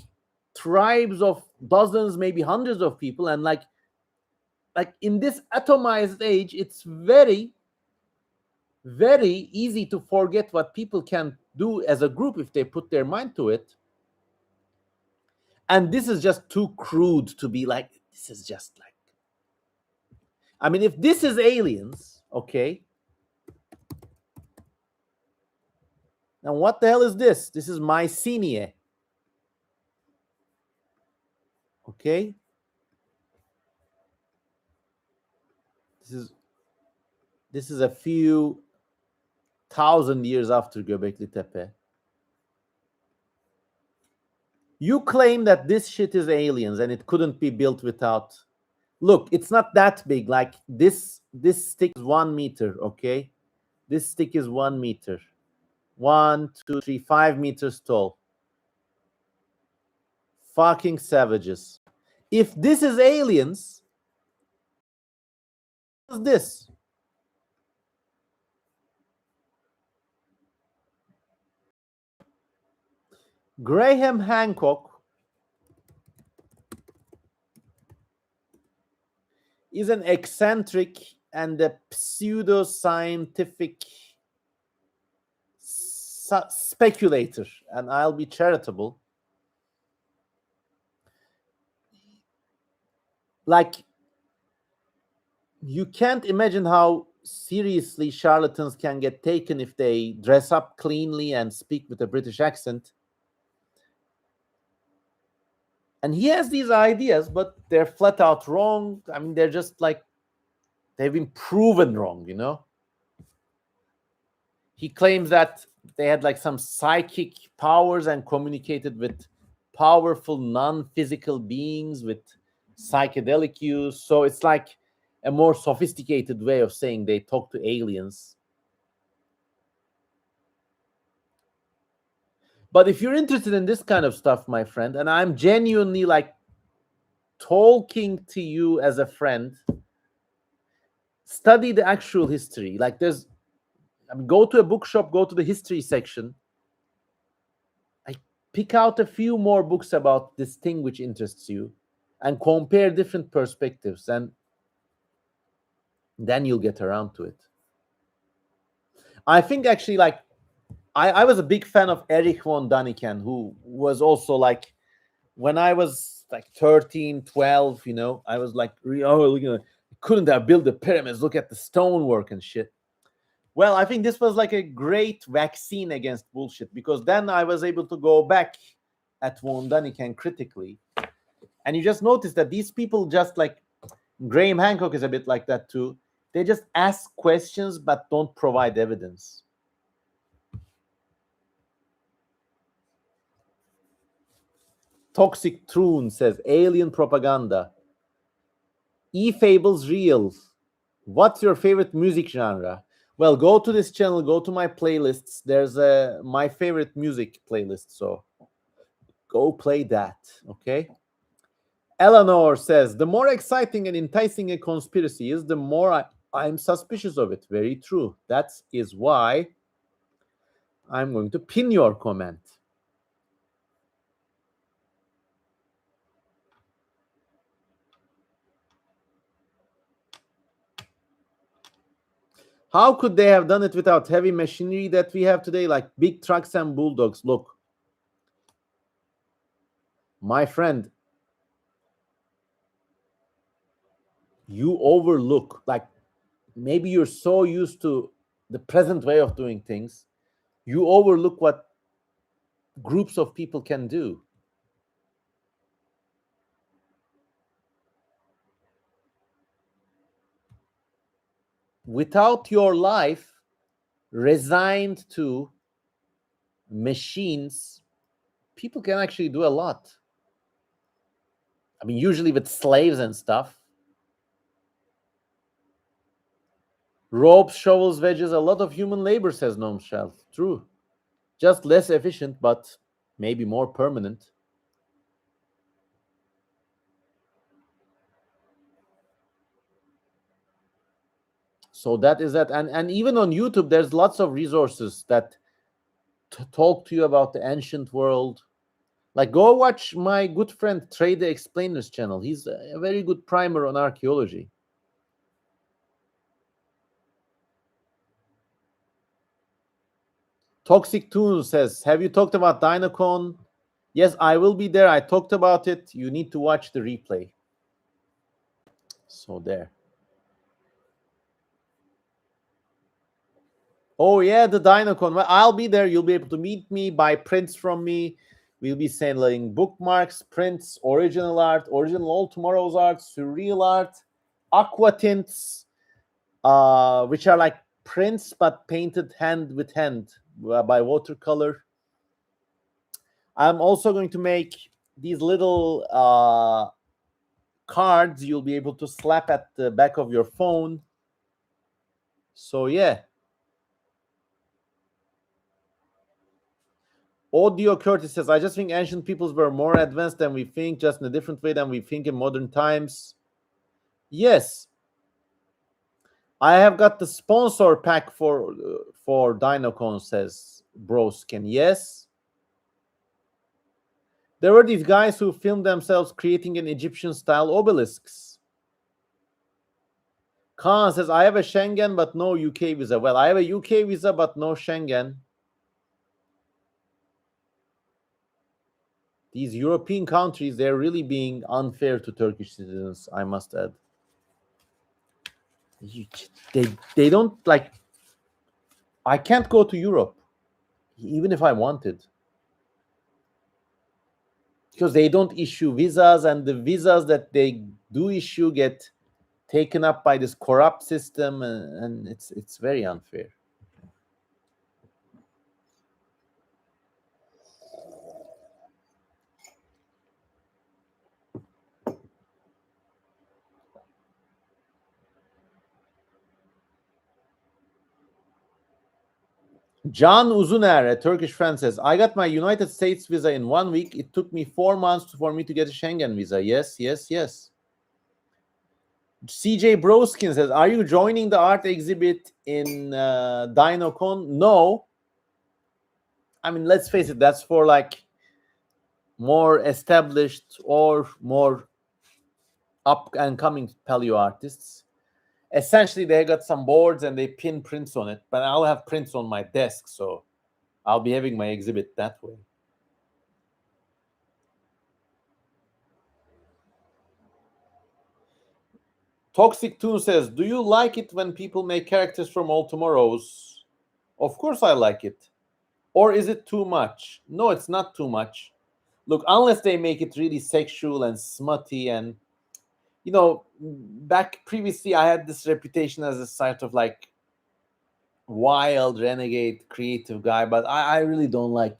tribes of dozens, maybe hundreds of people, and like in this atomized age, it's very, very easy to forget what people can do as a group if they put their mind to it. And this is just too crude to be like, this is just like, I mean, if this is aliens, okay, now what the hell is this? This is Mycenae. Okay, this is a few thousand years after Göbekli Tepe. You claim that this shit is aliens and it couldn't be built without. Look, it's not that big. Like this stick is 1 meter. Okay, this stick is 1 meter. 1, 2, 3, 5 meters tall. Fucking savages. If this is aliens, what is this? Graham Hancock is an eccentric and a pseudo-scientific speculator, and I'll be charitable. Like, you can't imagine how seriously charlatans can get taken if they dress up cleanly and speak with a British accent. And he has these ideas, but they're flat out wrong. I mean, they're just like, they've been proven wrong, you know? He claims that they had like some psychic powers and communicated with powerful non-physical beings with psychedelic use. So it's like a more sophisticated way of saying they talk to aliens. But if you're interested in this kind of stuff, my friend, and I'm genuinely like talking to you as a friend, study the actual history. Like, go to a bookshop, go to the history section. I pick out a few more books about this thing which interests you and compare different perspectives, and then you'll get around to it. I think actually, like, I was a big fan of Erich von Daniken, who was also like, when I was like 13, 12, you know, I was like, oh, look at, couldn't have built the pyramids? Look at the stonework and shit. Well, I think this was like a great vaccine against bullshit, because then I was able to go back at von Daniken critically. And you just notice that these people, just like Graham Hancock is a bit like that too, they just ask questions but don't provide evidence. Toxic Troon says, alien propaganda. E-Fables real. What's your favorite music genre? Well, go to this channel, go to my playlists. There's my favorite music playlist, so go play that, okay? Eleanor says, the more exciting and enticing a conspiracy is, the more I'm suspicious of it. Very true. That is why I'm going to pin your comment. How could they have done it without heavy machinery that we have today, like big trucks and bulldogs? Look, my friend, you overlook, like, maybe you're so used to the present way of doing things, you overlook what groups of people can do. Without your life resigned to machines, people can actually do a lot. I mean, usually with slaves and stuff. Ropes, shovels, wedges, a lot of human labor, says Noam Shell. True. Just less efficient, but maybe more permanent. So that is that. And even on YouTube, there's lots of resources that talk to you about the ancient world. Like, go watch my good friend Trey the Explainer's channel. He's a very good primer on archaeology. Toxic Toon says, have you talked about Dinocon? Yes, I will be there. I talked about it. You need to watch the replay. So there. Oh yeah, the Dinocon. Well, I'll be there. You'll be able to meet me, buy prints from me. We'll be selling bookmarks, prints, original art, original all tomorrow's art, surreal art, aqua tints, which are like prints but painted hand with hand by watercolor. I'm also going to make these little cards you'll be able to slap at the back of your phone. So yeah. Audio Curtis says, I just think ancient peoples were more advanced than we think, just in a different way than we think in modern times. Yes. I have got the sponsor pack for Dinocon, says Broskin. Yes. There were these guys who filmed themselves creating an Egyptian-style obelisks. Khan says, I have a Schengen but no UK visa. Well, I have a UK visa but no Schengen. These European countries, they're really being unfair to Turkish citizens, I must add. They don't like... I can't go to Europe, even if I wanted. Because they don't issue visas, and the visas that they do issue get taken up by this corrupt system, and it's very unfair. Can Uzuner, a Turkish friend, says, I got my United States visa in 1 week. It took me 4 months for me to get a Schengen visa. Yes. CJ Broskin says, are you joining the art exhibit in Dinocon? No. I mean, let's face it, that's for like more established or more up and coming paleo artists. Essentially, they got some boards and they pin prints on it, but I'll have prints on my desk, so I'll be having my exhibit that way. Toxic Toon says, do you like it when people make characters from All Tomorrows? Of course I like it. Or is it too much? No, it's not too much. Look, unless they make it really sexual and smutty, and back previously I had this reputation as a sort of like wild renegade creative guy, but I really don't like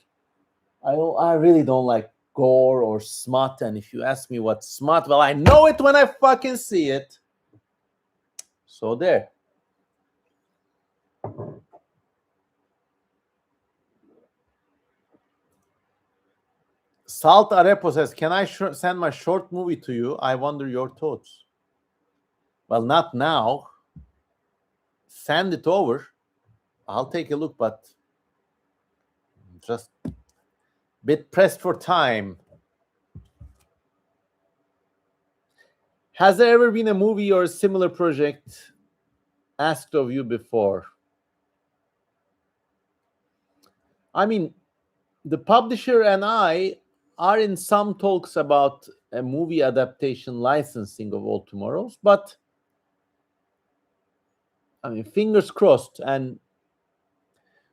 I really don't like gore or smut. And if you ask me what's smut, well, I know it when I fucking see it. So there. Salt Arepo says, can I send my short movie to you? I wonder your thoughts. Well, not now. Send it over. I'll take a look, but just a bit pressed for time. Has there ever been a movie or a similar project asked of you before? I mean, the publisher and I are in some talks about a movie adaptation licensing of All Tomorrows, but I mean, fingers crossed. And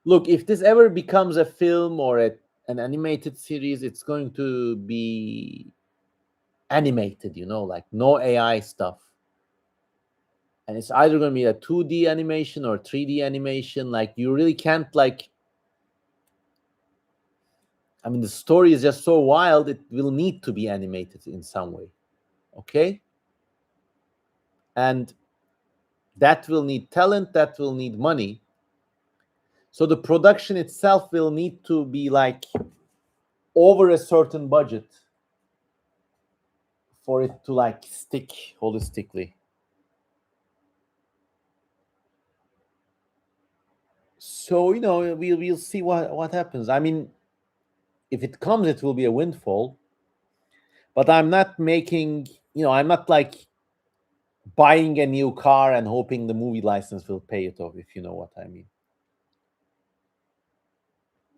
look, if this ever becomes a film or an animated series, it's going to be animated, like no AI stuff. And it's either going to be a 2D animation or 3D animation. Like, you really can't I mean, the story is just so wild, it will need to be animated in some way. Okay? And that will need talent, that will need money. So the production itself will need to be like over a certain budget for it to like stick holistically. So, we'll see what happens. I mean, if it comes, it will be a windfall. But I'm not making, I'm not like buying a new car and hoping the movie license will pay it off, if you know what I mean.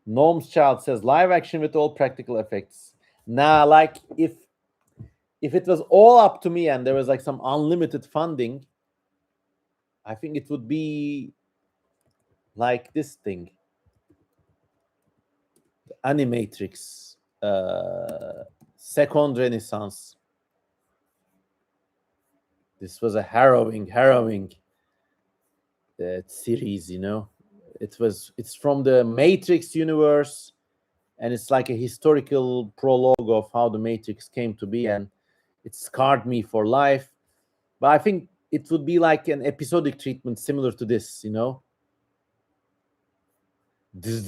Gnome's Child says, live action with all practical effects. Nah, like if it was all up to me and there was like some unlimited funding, I think it would be like this thing, Animatrix, Second Renaissance. This was a harrowing series, it's from the Matrix universe, and it's like a historical prologue of how the Matrix came to be, and it scarred me for life. But I think it would be like an episodic treatment similar to this, This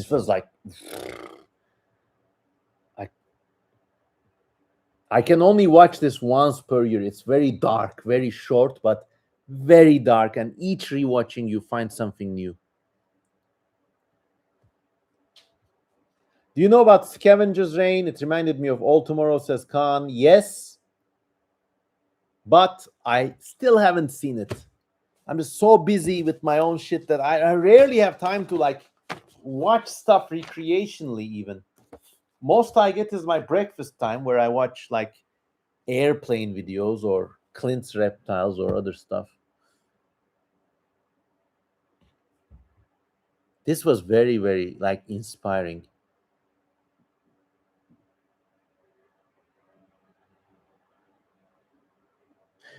was like, I can only watch this once per year. It's very dark, very short, but very dark, and each rewatching you find something new. Do you know about Scavenger's Reign? It reminded me of All Tomorrow, says Khan. Yes, but I still haven't seen it. I'm just so busy with my own shit that I rarely have time to like watch stuff recreationally. Even most I get is my breakfast time, where I watch like airplane videos or Clint's Reptiles or other stuff. This was very, very like inspiring.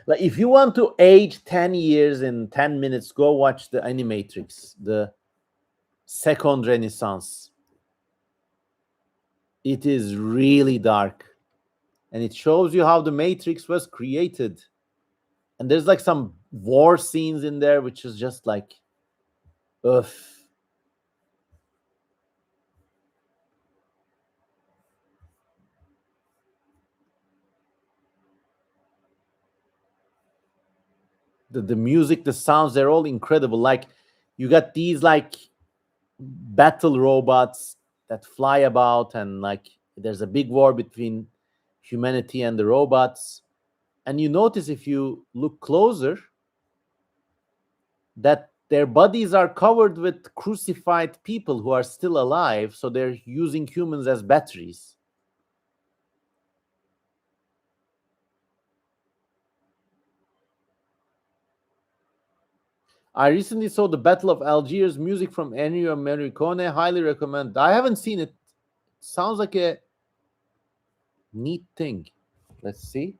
Like if you want to age 10 years in 10 minutes, go watch the Animatrix, the second Renaissance. It is really dark, and it shows you how the Matrix was created. And there's like some war scenes in there, which is just like, ugh. The music, the sounds, they're all incredible. Like you got these like battle robots that fly about, and like there's a big war between humanity and the robots. And you notice if you look closer that their bodies are covered with crucified people who are still alive, so they're using humans as batteries. I recently saw the Battle of Algiers, music from Ennio Morricone. Highly recommend. I haven't seen it. Sounds like a neat thing. Let's see.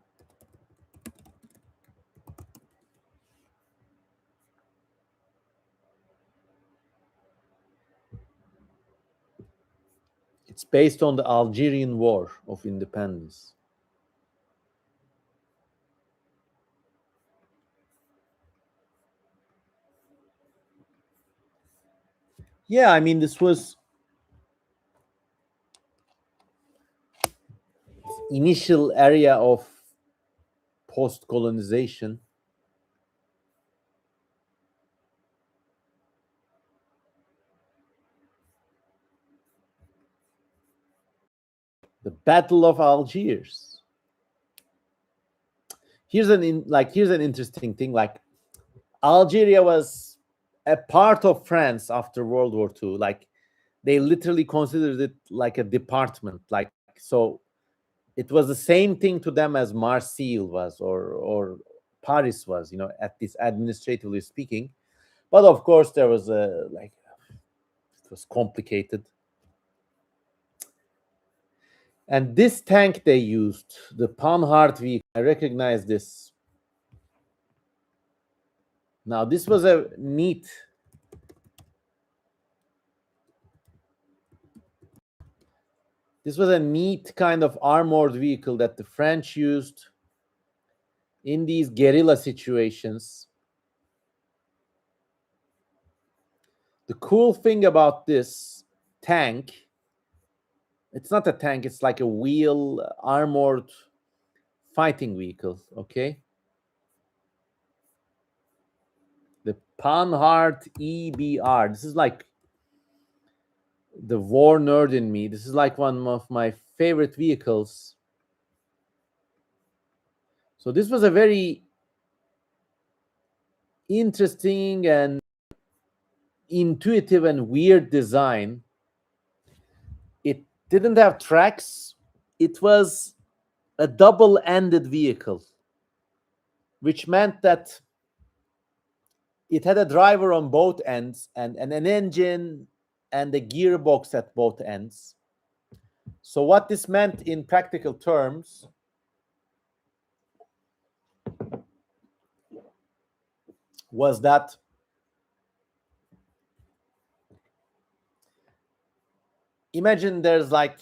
It's based on the Algerian War of Independence. Yeah, I mean, this was initial area of post-colonization. The Battle of Algiers. Here's an interesting thing. Like Algeria was a part of France after World War II. Like they literally considered it like a department. Like so, it was the same thing to them as Marseille was, or Paris was. You know, at this administratively speaking. But of course, there was a like it was complicated. And this tank they used, the Panhard vehicle, I recognize this. Now, this was a neat. This was a neat kind of armored vehicle that the French used in these guerrilla situations. The cool thing about this tank, it's not a tank, it's like a wheel armored fighting vehicle, okay? The Panhard EBR. This is like the war nerd in me. This is like one of my favorite vehicles. So this was a very interesting and intuitive and weird design. It didn't have tracks. It was a double-ended vehicle, which meant that it had a driver on both ends and an engine and a gearbox at both ends. So what this meant in practical terms was that imagine there's like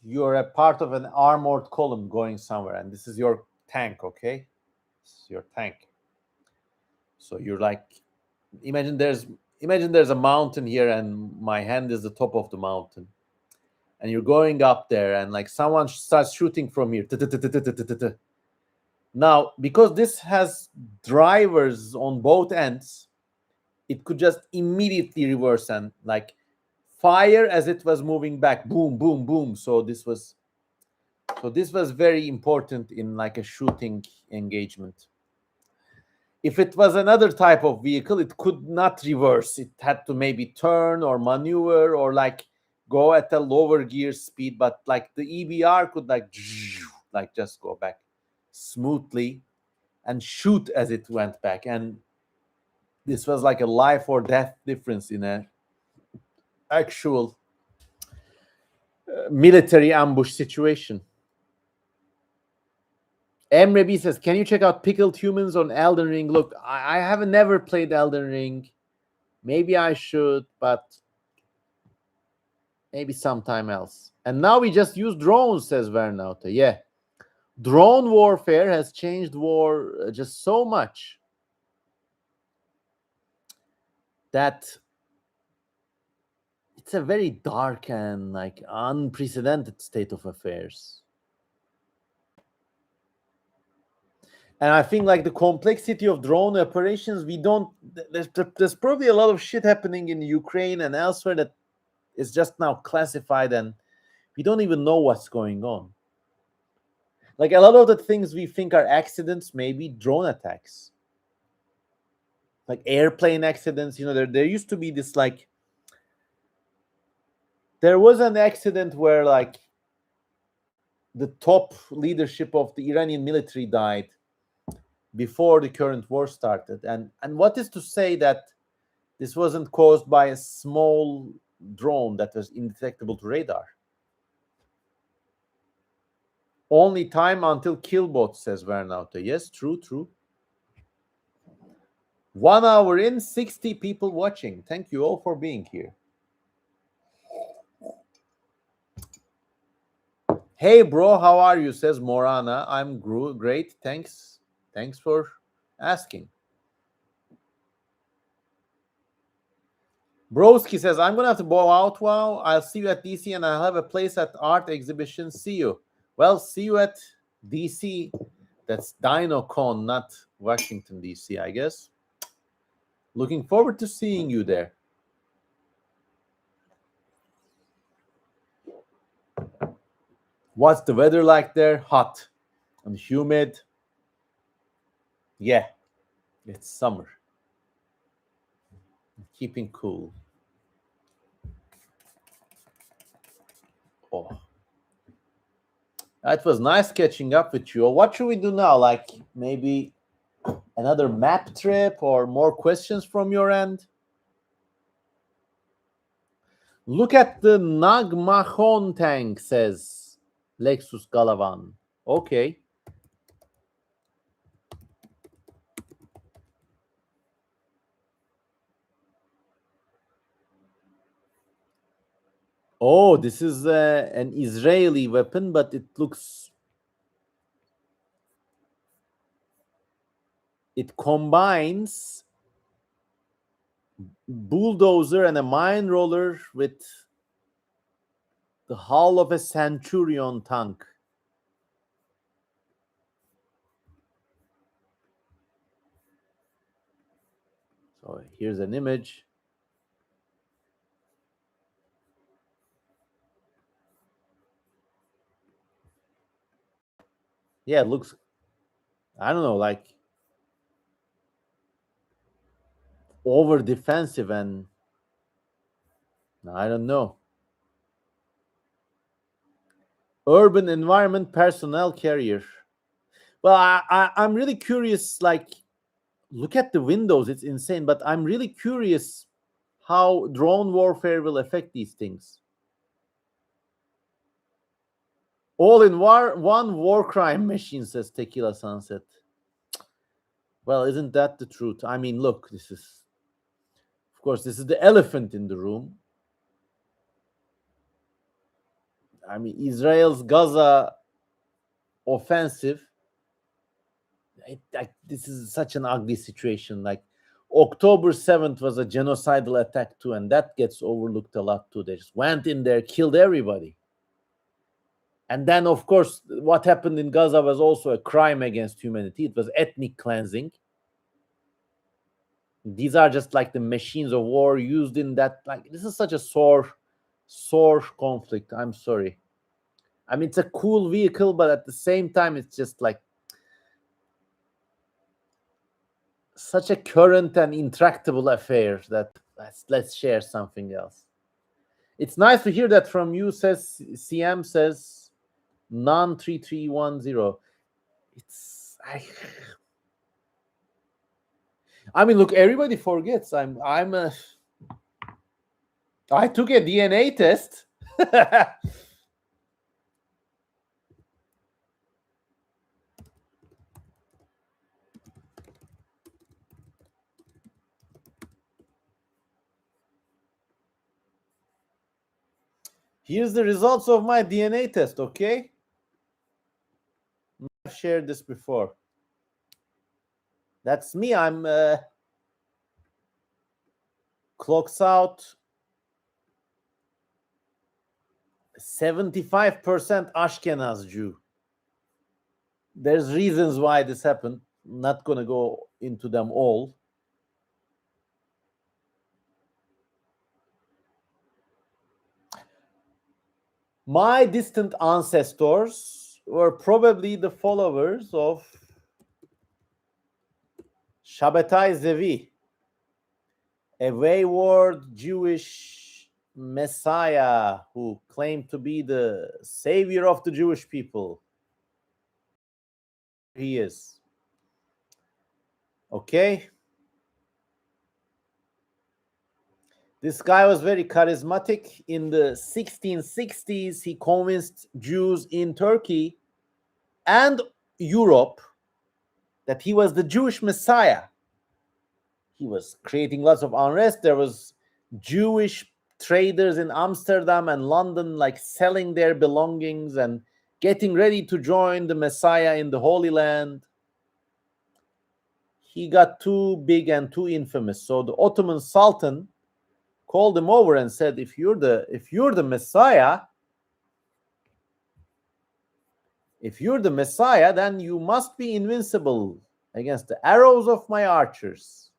you're a part of an armored column going somewhere, and this is your tank, okay? This is your tank. So you're like, imagine there's a mountain here, and my hand is the top of the mountain, and you're going up there, and like someone starts shooting from here. Now, because this has drivers on both ends, it could just immediately reverse and like fire as it was moving back. Boom, boom, boom. So this was very important in like a shooting engagement. If it was another type of vehicle, it could not reverse. It had to maybe turn or maneuver or like go at a lower gear speed. But like the EBR could like just go back smoothly and shoot as it went back. And this was like a life or death difference in a actual military ambush situation. Emre B says, can you check out Pickled Humans on Elden Ring? Look, I haven't never played Elden Ring. Maybe I should, but maybe sometime else. And now we just use drones, says Vernauta. Yeah. Drone warfare has changed war just so much that it's a very dark and like unprecedented state of affairs. And I think like the complexity of drone operations, there's probably a lot of shit happening in Ukraine and elsewhere that is just now classified and we don't even know what's going on. Like a lot of the things we think are accidents may be drone attacks. Like airplane accidents, there used to be this like, there was an accident where like the top leadership of the Iranian military died before the current war started. And what is to say that this wasn't caused by a small drone that was indetectable to radar? Only time until killbot, says Vernauta. Yes, true. 1 hour in, 60 people watching. Thank you all for being here. Hey, bro, how are you, says Morana. I'm great. Thanks for asking. Broski says, I'm going to have to bow out now. I'll see you at DC and I'll have a place at art exhibition. See you. Well, see you at DC. That's Dinocon, not Washington, DC, I guess. Looking forward to seeing you there. What's the weather like there? Hot and humid. Yeah, it's summer. Keeping cool. Oh, it was nice catching up with you. What should we do now? Like maybe another map trip or more questions from your end? Look at the Nagmahon tank, says Lexus Galavan. Okay. Oh, this is an Israeli weapon, but it combines bulldozer and a mine roller with the hull of a Centurion tank. So here's an image. Yeah, it looks, I don't know, like over defensive, and I don't know. Urban environment personnel carrier. Well, I'm really curious. Like, look at the windows; it's insane. But I'm really curious how drone warfare will affect these things. All in one war crime machine, says Tequila Sunset. Well, isn't that the truth? I mean, look, this is the elephant in the room. I mean, Israel's Gaza offensive. This is such an ugly situation. Like October 7th was a genocidal attack too, and that gets overlooked a lot too. They just went in there, killed everybody. And then, of course, what happened in Gaza was also a crime against humanity. It was ethnic cleansing. These are just like the machines of war used in that. Like, this is such a sore Sore conflict. I'm sorry. I mean, it's a cool vehicle, but at the same time, it's just like such a current and intractable affair that let's share something else. It's nice to hear that from you, says CM, says non 3310. It's I mean, look, everybody forgets I took a DNA test. Here's the results of my DNA test, okay? I've shared this before. That's me. I'm clocks out 75% Ashkenaz Jew. There's reasons why this happened. I'm not going to go into them all. My distant ancestors were probably the followers of Shabbatai Zevi, a wayward Jewish messiah who claimed to be the savior of the Jewish people. He is. Okay? This guy was very charismatic. In the 1660s, he convinced Jews in Turkey and Europe that he was the Jewish Messiah. He was creating lots of unrest. There was Jewish traders in Amsterdam and London like selling their belongings and getting ready to join the Messiah in the Holy Land. He got too big and too infamous. So the Ottoman Sultan called him over and said, if you're the Messiah, then you must be invincible against the arrows of my archers.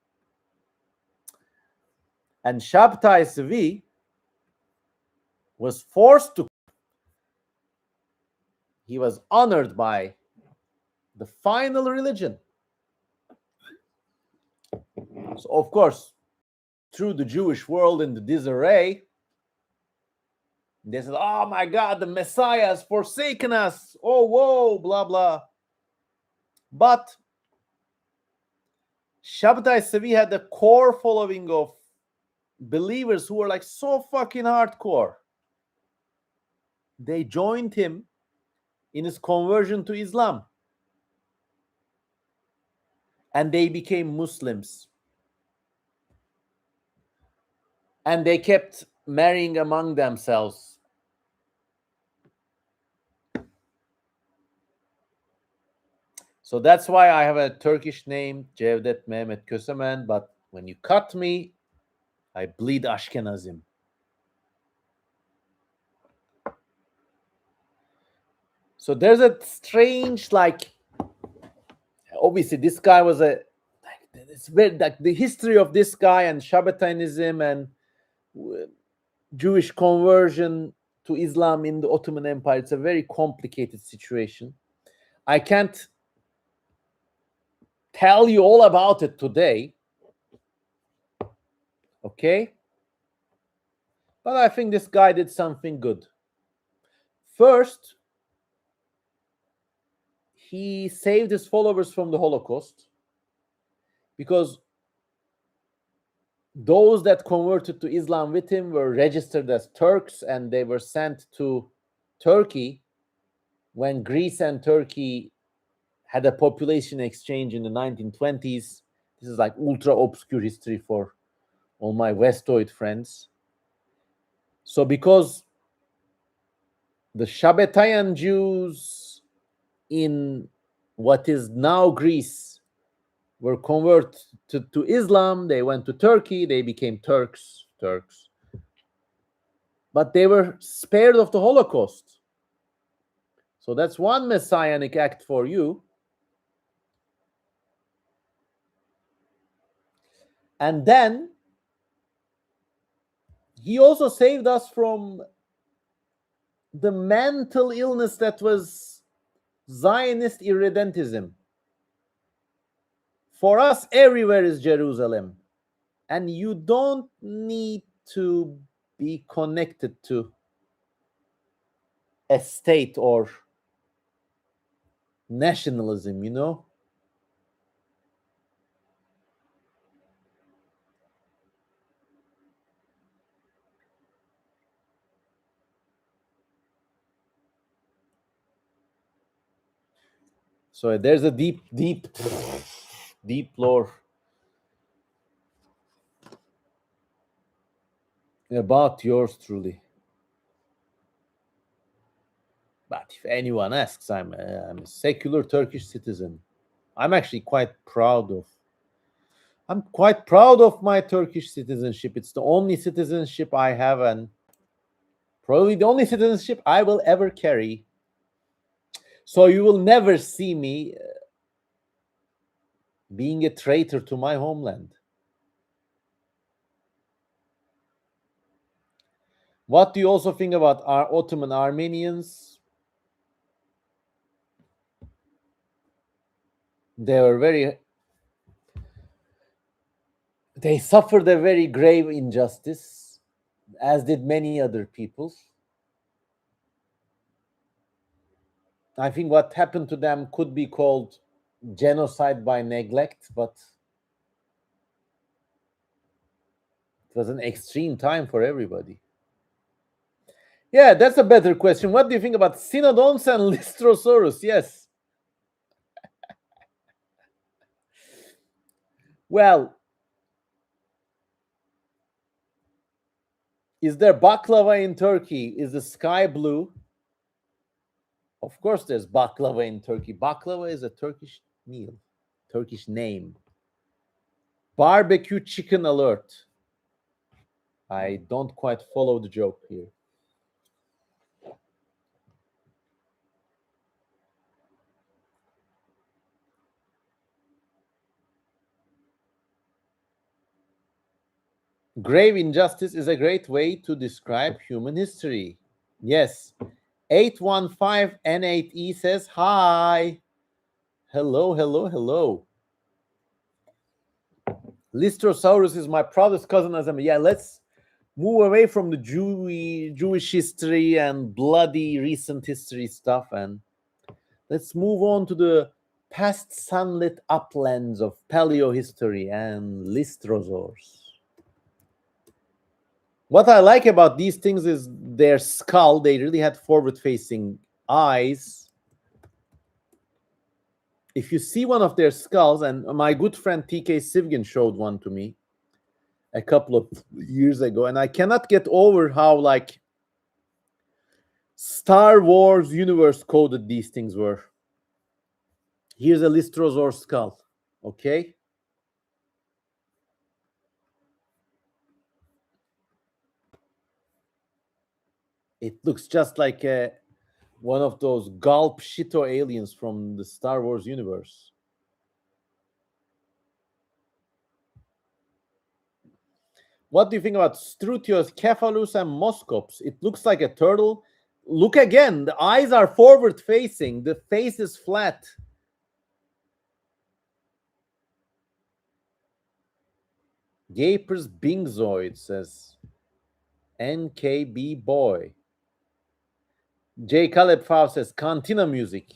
And Shabtai Tzvi was forced to. He was honored by the final religion. So, of course, through the Jewish world in the disarray, they said, oh my God, the Messiah has forsaken us. Oh, whoa, blah, blah. But Shabtai Tzvi had a core following of believers who were like so fucking hardcore. They joined him in his conversion to Islam. And they became Muslims. And they kept marrying among themselves. So that's why I have a Turkish name, Cevdet Mehmet Kösemen, but when you cut me, I bleed Ashkenazim. So there's a strange, like, obviously this guy was it's very, like, the history of this guy and Shabbatanism and Jewish conversion to Islam in the Ottoman Empire, it's a very complicated situation. I can't tell you all about it today, okay? But I think this guy did something good. First, he saved his followers from the Holocaust, because those that converted to Islam with him were registered as Turks, and they were sent to Turkey when Greece and Turkey had a population exchange in the 1920s. This is like ultra obscure history for all my Westoid friends. So because the Shabbatayan Jews in what is now Greece were converted to Islam, they went to Turkey, they became Turks. But they were spared of the Holocaust. So that's one messianic act for you. And then He also saved us from the mental illness that was Zionist irredentism. For us, everywhere is Jerusalem. And you don't need to be connected to a state or nationalism, you know? So there's a deep lore about yours truly. But if anyone asks, I'm a secular Turkish citizen. I'm actually quite proud of. I'm quite proud of my Turkish citizenship. It's the only citizenship I have, and probably the only citizenship I will ever carry. So you will never see me being a traitor to my homeland. What do you also think about our Ottoman Armenians? They were very. They suffered a very grave injustice, as did many other people. I think what happened to them could be called genocide by neglect, but it was an extreme time for everybody. Yeah, that's a better question. What do you think about Synodons and Lystrosaurus? Yes. Well, is there baklava in Turkey? Is the sky blue? Of course, there's baklava in Turkey. Baklava is a Turkish meal, Turkish name. Barbecue chicken alert. I don't quite follow the joke here. Grave injustice is a great way to describe human history. Yes. 815N8E says hi. Hello, hello, hello. Lystrosaurus is my proudest cousin as I'm. Yeah, let's move away from the Jewish history and bloody recent history stuff, and let's move on to the past sunlit uplands of paleo history and Lystrosaurs. What I like about these things is their skull. They really had forward-facing eyes. If you see one of their skulls, and my good friend TK Sivgin showed one to me a couple of years ago, and I cannot get over how like Star Wars universe coded these things were. Here's a Lystrosaur skull, okay? It looks just like one of those gulp shito aliens from the Star Wars universe. What do you think about Strutios, Cephalus, and Moscops? It looks like a turtle. Look again. The eyes are forward facing. The face is flat. Gapers Bingzoid says NKB boy. J. Caleb Faust says Cantina music.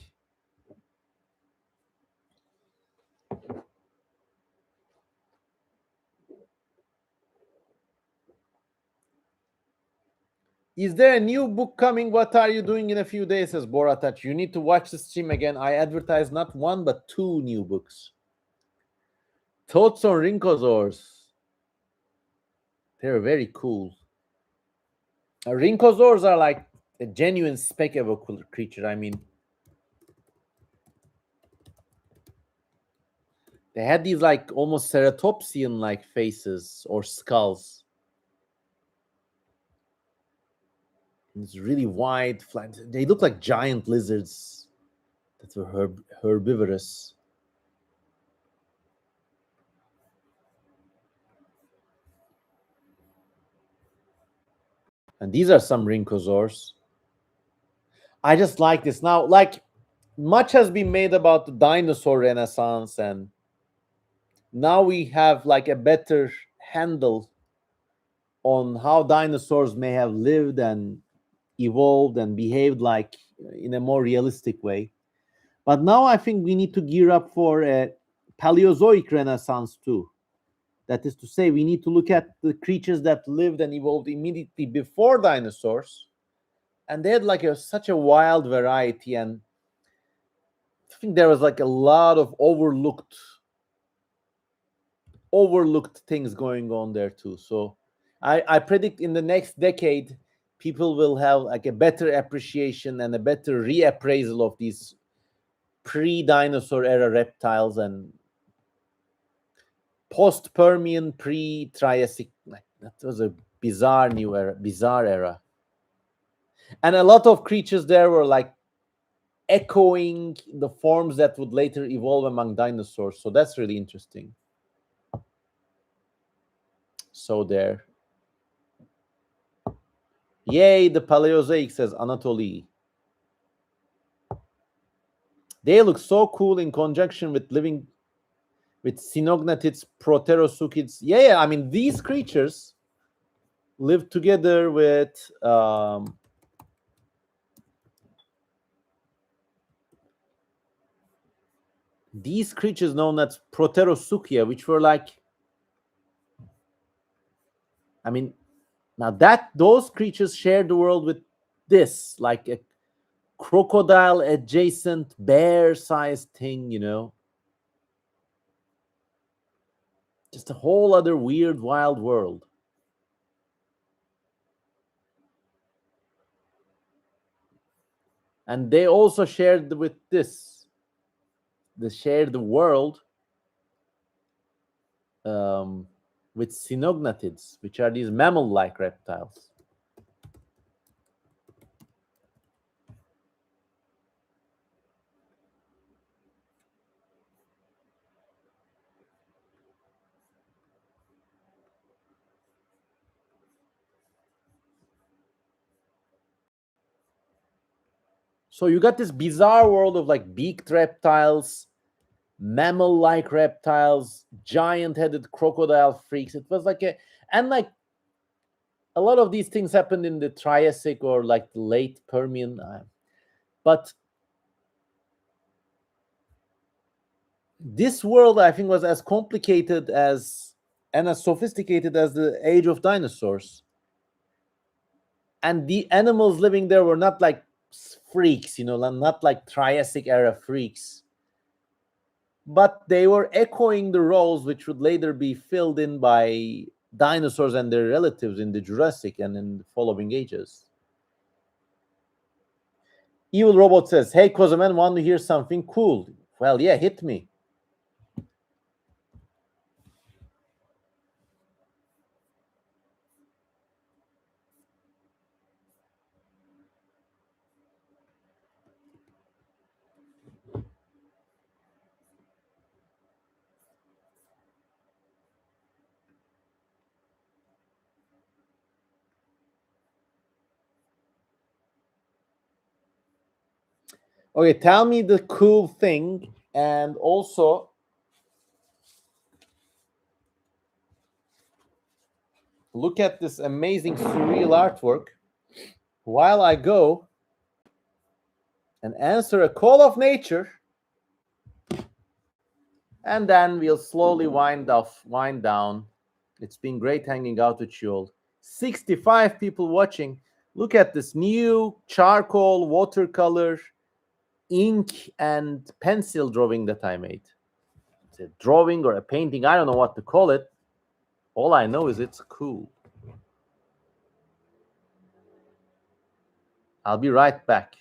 Is there a new book coming? What are you doing in a few days? Says Boratach. You need to watch the stream again. I advertise not one but two new books. Thoughts on Rinkosaurs. They're very cool. Rinkosaurs are like a genuine speculative creature. I mean, they had these like almost ceratopsian like faces or skulls. It's really wide, flat. They look like giant lizards that were herbivorous. And these are some rhynchosaurs. I just like this. Now, like, much has been made about the dinosaur renaissance, and now we have like a better handle on how dinosaurs may have lived and evolved and behaved like in a more realistic way. But now I think we need to gear up for a Paleozoic renaissance too. That is to say, we need to look at the creatures that lived and evolved immediately before dinosaurs, and they had like such a wild variety. And I think there was like a lot of overlooked things going on there too. So I predict in the next decade people will have like a better appreciation and a better reappraisal of these pre-dinosaur era reptiles and post-Permian, pre-Triassic. Like, that was a bizarre era. And a lot of creatures there were like echoing the forms that would later evolve among dinosaurs. So that's really interesting. So there. Yay, the Paleozoic, says Anatoly. They look so cool in conjunction with living with cynognathids, proterosuchids. Yeah, I mean, these creatures live together with these creatures known as proterosuchia, which were like, I mean, now that those creatures shared the world with this, like a crocodile adjacent bear sized thing, just a whole other weird, wild world. And they also shared with this, they shared the world with cynognathids, which are these mammal like reptiles. So you got this bizarre world of like beaked reptiles, mammal like reptiles, giant headed crocodile freaks. It was like and like a lot of these things happened in the Triassic or like the late Permian. But this world, I think, was as complicated as and as sophisticated as the age of dinosaurs. And the animals living there were not like freaks, not like Triassic era freaks, but they were echoing the roles which would later be filled in by dinosaurs and their relatives in the Jurassic and in the following ages. Evil Robot says, "Hey, Kozaman, want to hear something cool?" Well, yeah, hit me. Okay, tell me the cool thing, and also look at this amazing surreal artwork while I go and answer a call of nature, and then we'll slowly wind down. It's been great hanging out with you all. 65 people watching. Look at this new charcoal, watercolor, ink, and pencil drawing that I made. It's a drawing or a painting. I don't know what to call it. All I know is it's cool. I'll be right back.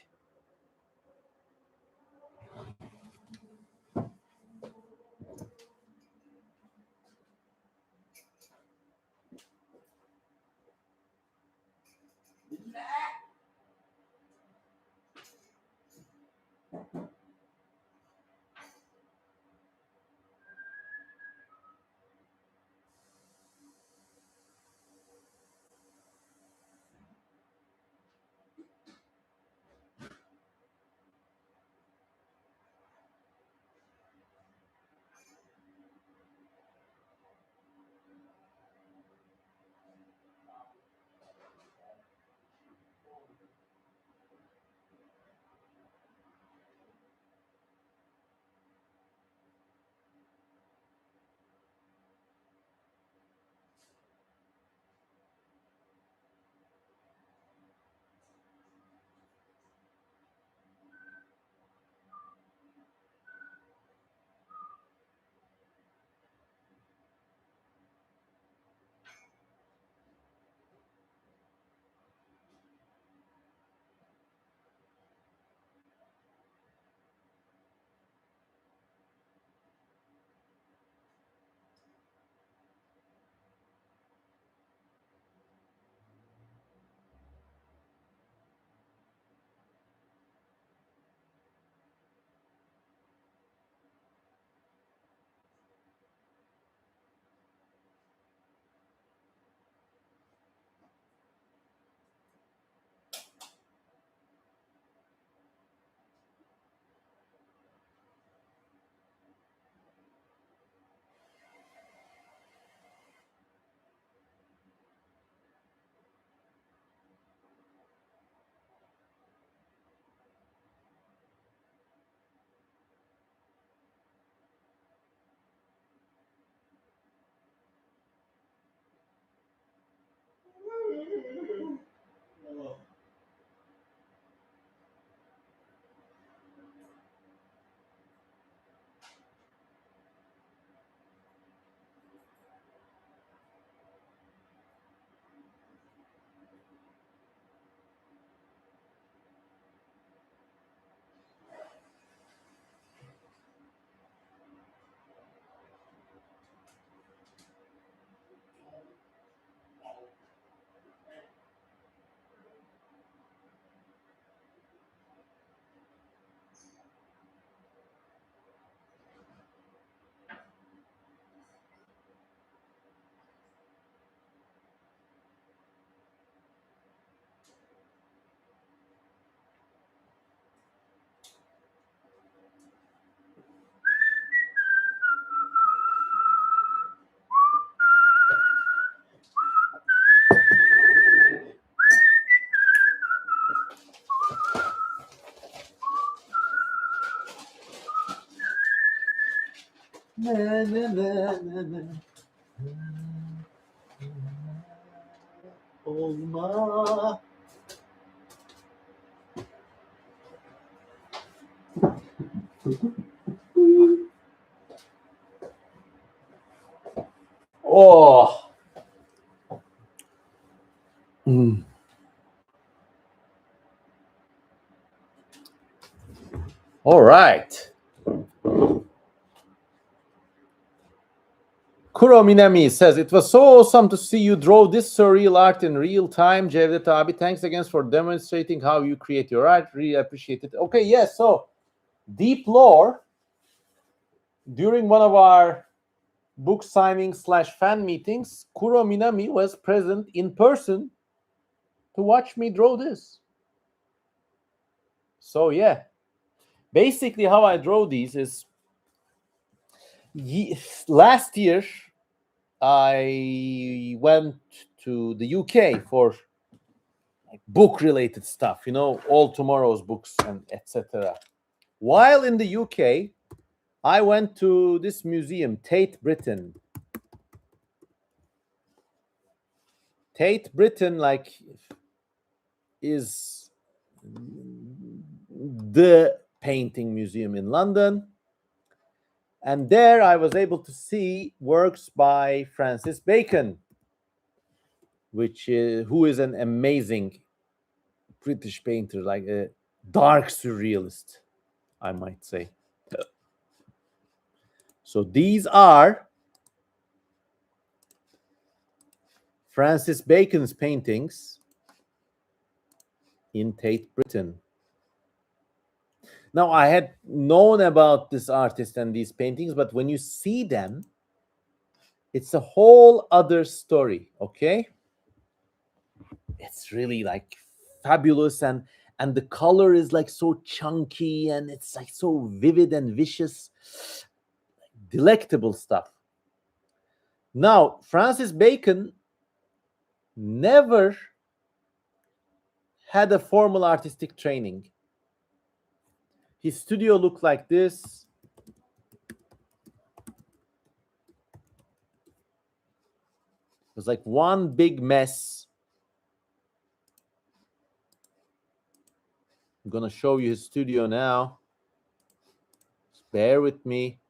Olma. Oh. Mm. All right. Kuro Minami says, it was so awesome to see you draw this surreal art in real time. Cevdet abi, thanks again for demonstrating how you create your art. Really appreciate it. Okay, yes, so Deep Lore, during one of our book signing / fan meetings, Kuro Minami was present in person to watch me draw this. So yeah, basically how I draw these is last year I went to the UK for book related stuff, all tomorrow's books and etc. While in the UK, I went to this museum, Tate Britain. Tate Britain, is the painting museum in London. And there I was able to see works by Francis Bacon, who is an amazing British painter, like a dark surrealist, I might say. So these are Francis Bacon's paintings in Tate Britain. Now, I had known about this artist and these paintings, but when you see them, it's a whole other story, okay? It's really fabulous, and the color is so chunky, and it's so vivid and vicious, delectable stuff. Now, Francis Bacon never had a formal artistic training. His studio looked like this. It was like one big mess. I'm going to show you his studio now. Just bear with me.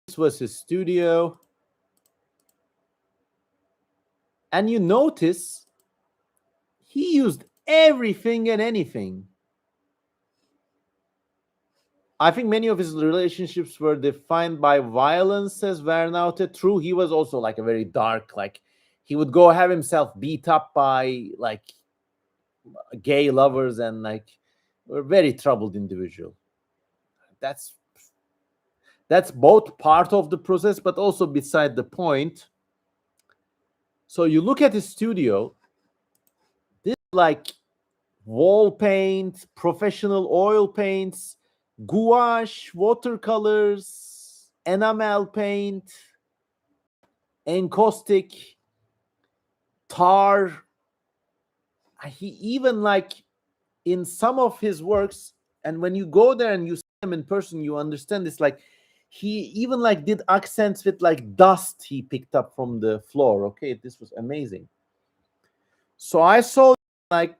This was his studio. And you notice he used everything and anything. I think many of his relationships were defined by violence, says Vernaute. True, he was also a very dark, he would go have himself beat up by gay lovers, and a very troubled individual. That's both part of the process, but also beside the point. So you look at his studio, this wall paint, professional oil paints, gouache, watercolors, enamel paint, encaustic, tar. He even in some of his works, and when you go there and you see them in person, you understand this. He even did accents with dust he picked up from the floor. Okay, this was amazing. So I saw a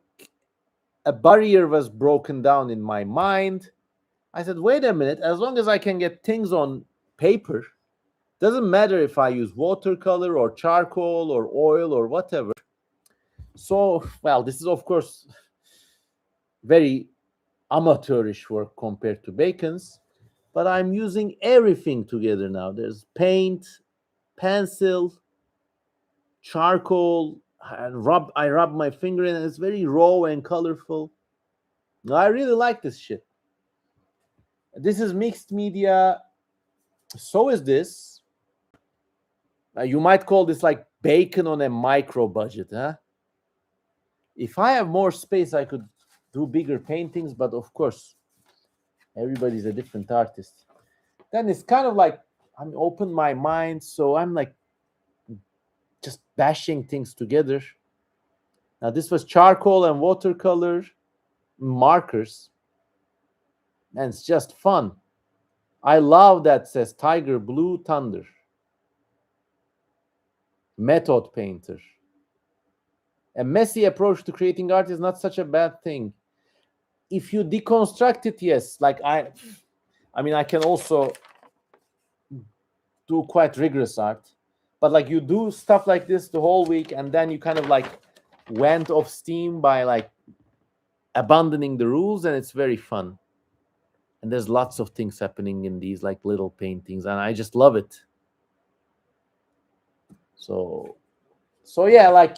barrier was broken down in my mind. I said, wait a minute, as long as I can get things on paper, doesn't matter if I use watercolor or charcoal or oil or whatever. So, well, this is of course very amateurish work compared to Bacon's, but I'm using everything together now. There's paint, pencil, charcoal. I rub my finger in, and it's very raw and colorful. I really like this shit. This is mixed media. So is this. You might call this Bacon on a micro budget, huh? If I have more space, I could do bigger paintings, but of course, everybody's a different artist. Then it's kind of I'm open my mind, so I'm just bashing things together. Now, this was charcoal and watercolor. markers, and it's just fun. I love that, says Tiger Blue Thunder. Method painter. A messy approach to creating art is not such a bad thing. If you deconstruct it, yes. Like I mean, I can also do quite rigorous art, but like you do stuff like this the whole week, and then you kind of like went off steam by like abandoning the rules, and it's very fun. And there's lots of things happening in these like little paintings, and I just love it. So yeah, like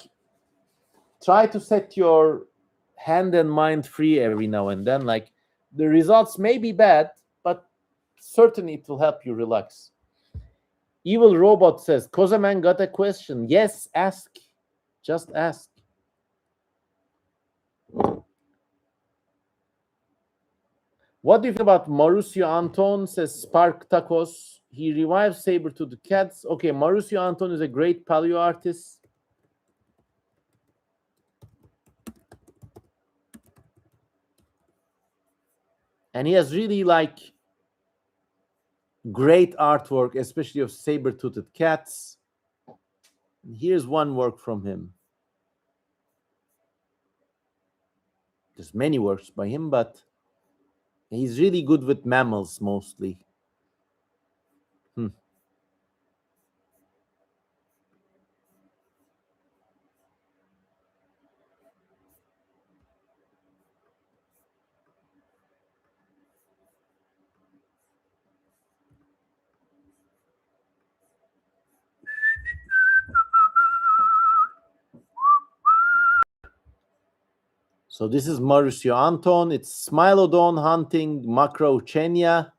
try to set your hand and mind free every now and then. Like the results may be bad, but certainly it will help you relax. Evil Robot says, Kozaman got a question. Yes, ask. Just ask. What do you think about Mauricio Anton, says Spark Tacos? He revives saber-toothed cats. Okay, Mauricio Anton is a great paleo artist. And he has really like great artwork, especially of saber-toothed cats. Here's one work from him. There's many works by him, but he's really good with mammals mostly. So this is Mauricio Anton. It's Smilodon hunting Macrochenia,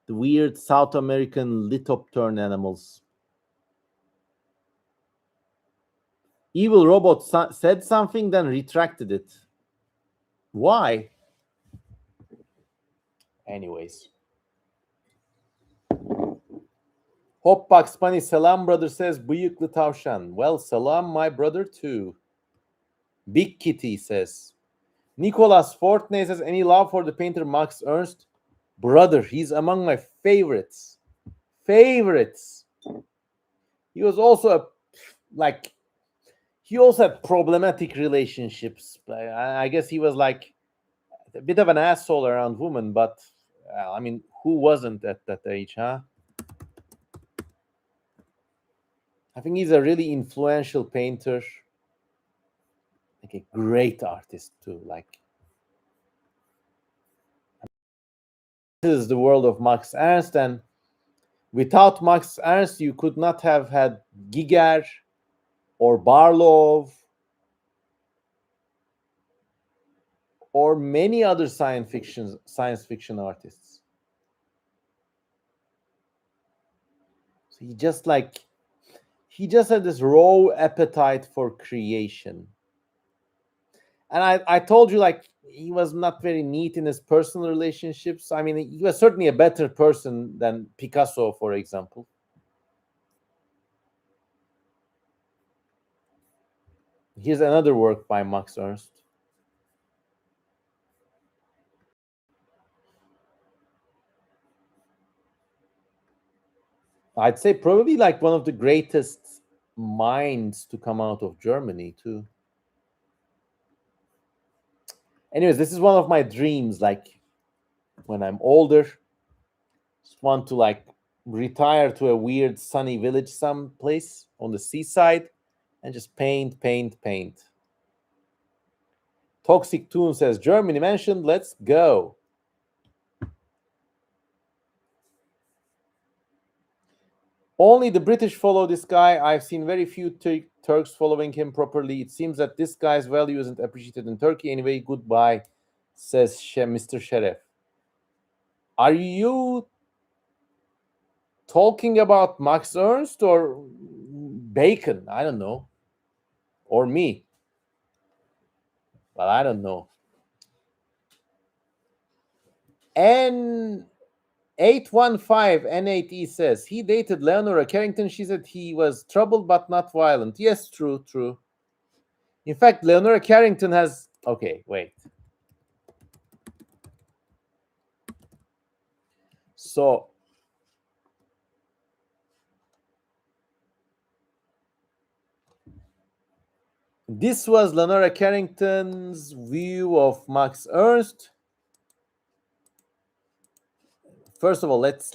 the weird South American lithoptern animals. Evil Robot said something, then retracted it. Why? Anyways. Hoppak Spani Selam brother says, Bıyıklı tavşan. Well, salam my brother too. Big Kitty says. Nicholas Fortney says, any love for the painter Max Ernst? Brother, he's among my favorites. Favorites. He was also he also had problematic relationships. I guess he was like a bit of an asshole around women, but I mean, who wasn't at that age, huh? I think he's a really influential painter, like a great artist too. Like, this is the world of Max Ernst, and without Max Ernst, you could not have had Giger or Barlow or many other science fiction artists. So he just had this raw appetite for creation. And I told you, like, he was not very neat in his personal relationships. I mean, he was certainly a better person than Picasso, for example. Here's another work by Max Ernst. I'd say probably like one of the greatest minds to come out of Germany too. Anyways, this is one of my dreams, like when I'm older, just want to like retire to a weird sunny village someplace on the seaside and just paint. Toxic Toon says, Germany mentioned, let's go. Only the British follow this guy. I've seen very few Turks following him properly. It seems that this guy's value isn't appreciated in Turkey. Anyway, goodbye, says Mr. Sheriff. Are you talking about Max Ernst or Bacon? I don't know. Or me. But I don't know. And 815 N8E says, he dated Leonora Carrington. She said he was troubled but not violent. Yes, true. In fact, Leonora Carrington has... Okay, wait. So this was Lenora Carrington's view of Max Ernst. First of all, let's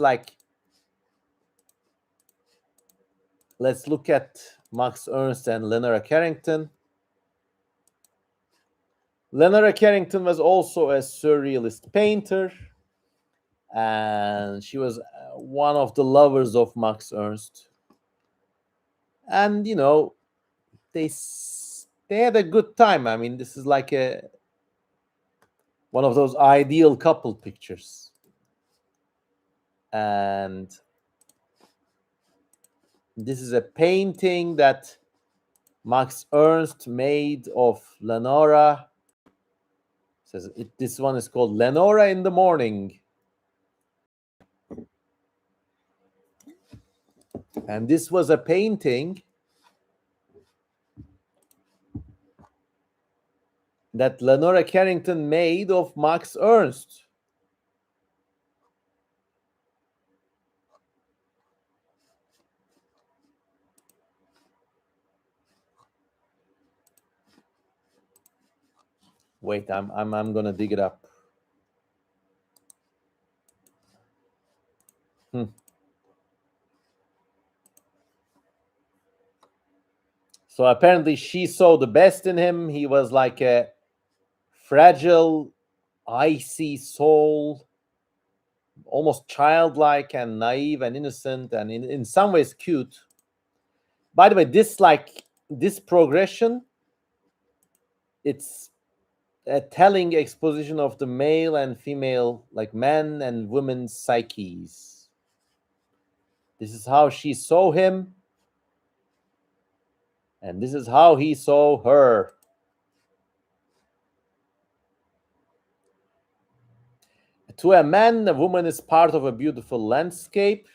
look at Max Ernst and Lenora Carrington. Lenora Carrington was also a surrealist painter, and she was one of the lovers of Max Ernst. And they had a good time. I mean, this is like one of those ideal couple pictures. And this is a painting that Max Ernst made of Lenora. This one is called Lenora in the Morning. And this was a painting that Lenora Carrington made of Max Ernst. Wait, I'm gonna dig it up. So apparently she saw the best in him. He was like a fragile, icy soul, almost childlike and naive and innocent, and in some ways cute. By the way, this progression, it's a telling exposition of the male and female, like men and women's psyches. This is how she saw him, and this is how he saw her. To a man, a woman is part of a beautiful landscape.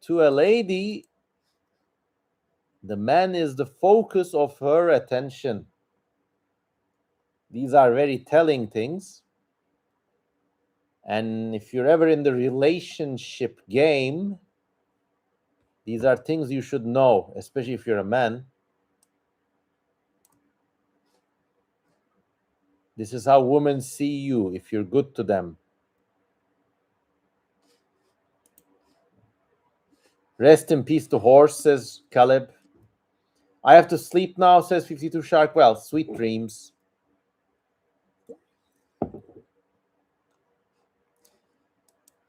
To a lady, the man is the focus of her attention. These are very telling things. And if you're ever in the relationship game, these are things you should know, especially if you're a man. This is how women see you if you're good to them. Rest in peace to horse, says Caleb. I have to sleep now, says 52 Shark. Well, sweet dreams.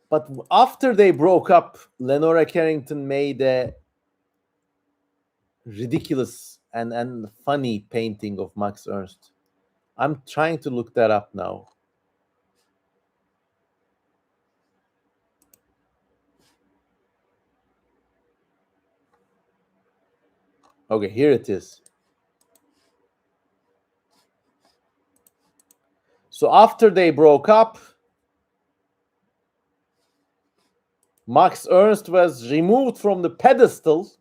But after they broke up, Lenora Carrington made a ridiculous and funny painting of Max Ernst. I'm trying to look that up now. Okay, here it is. So after they broke up, Max Ernst was removed from the pedestal.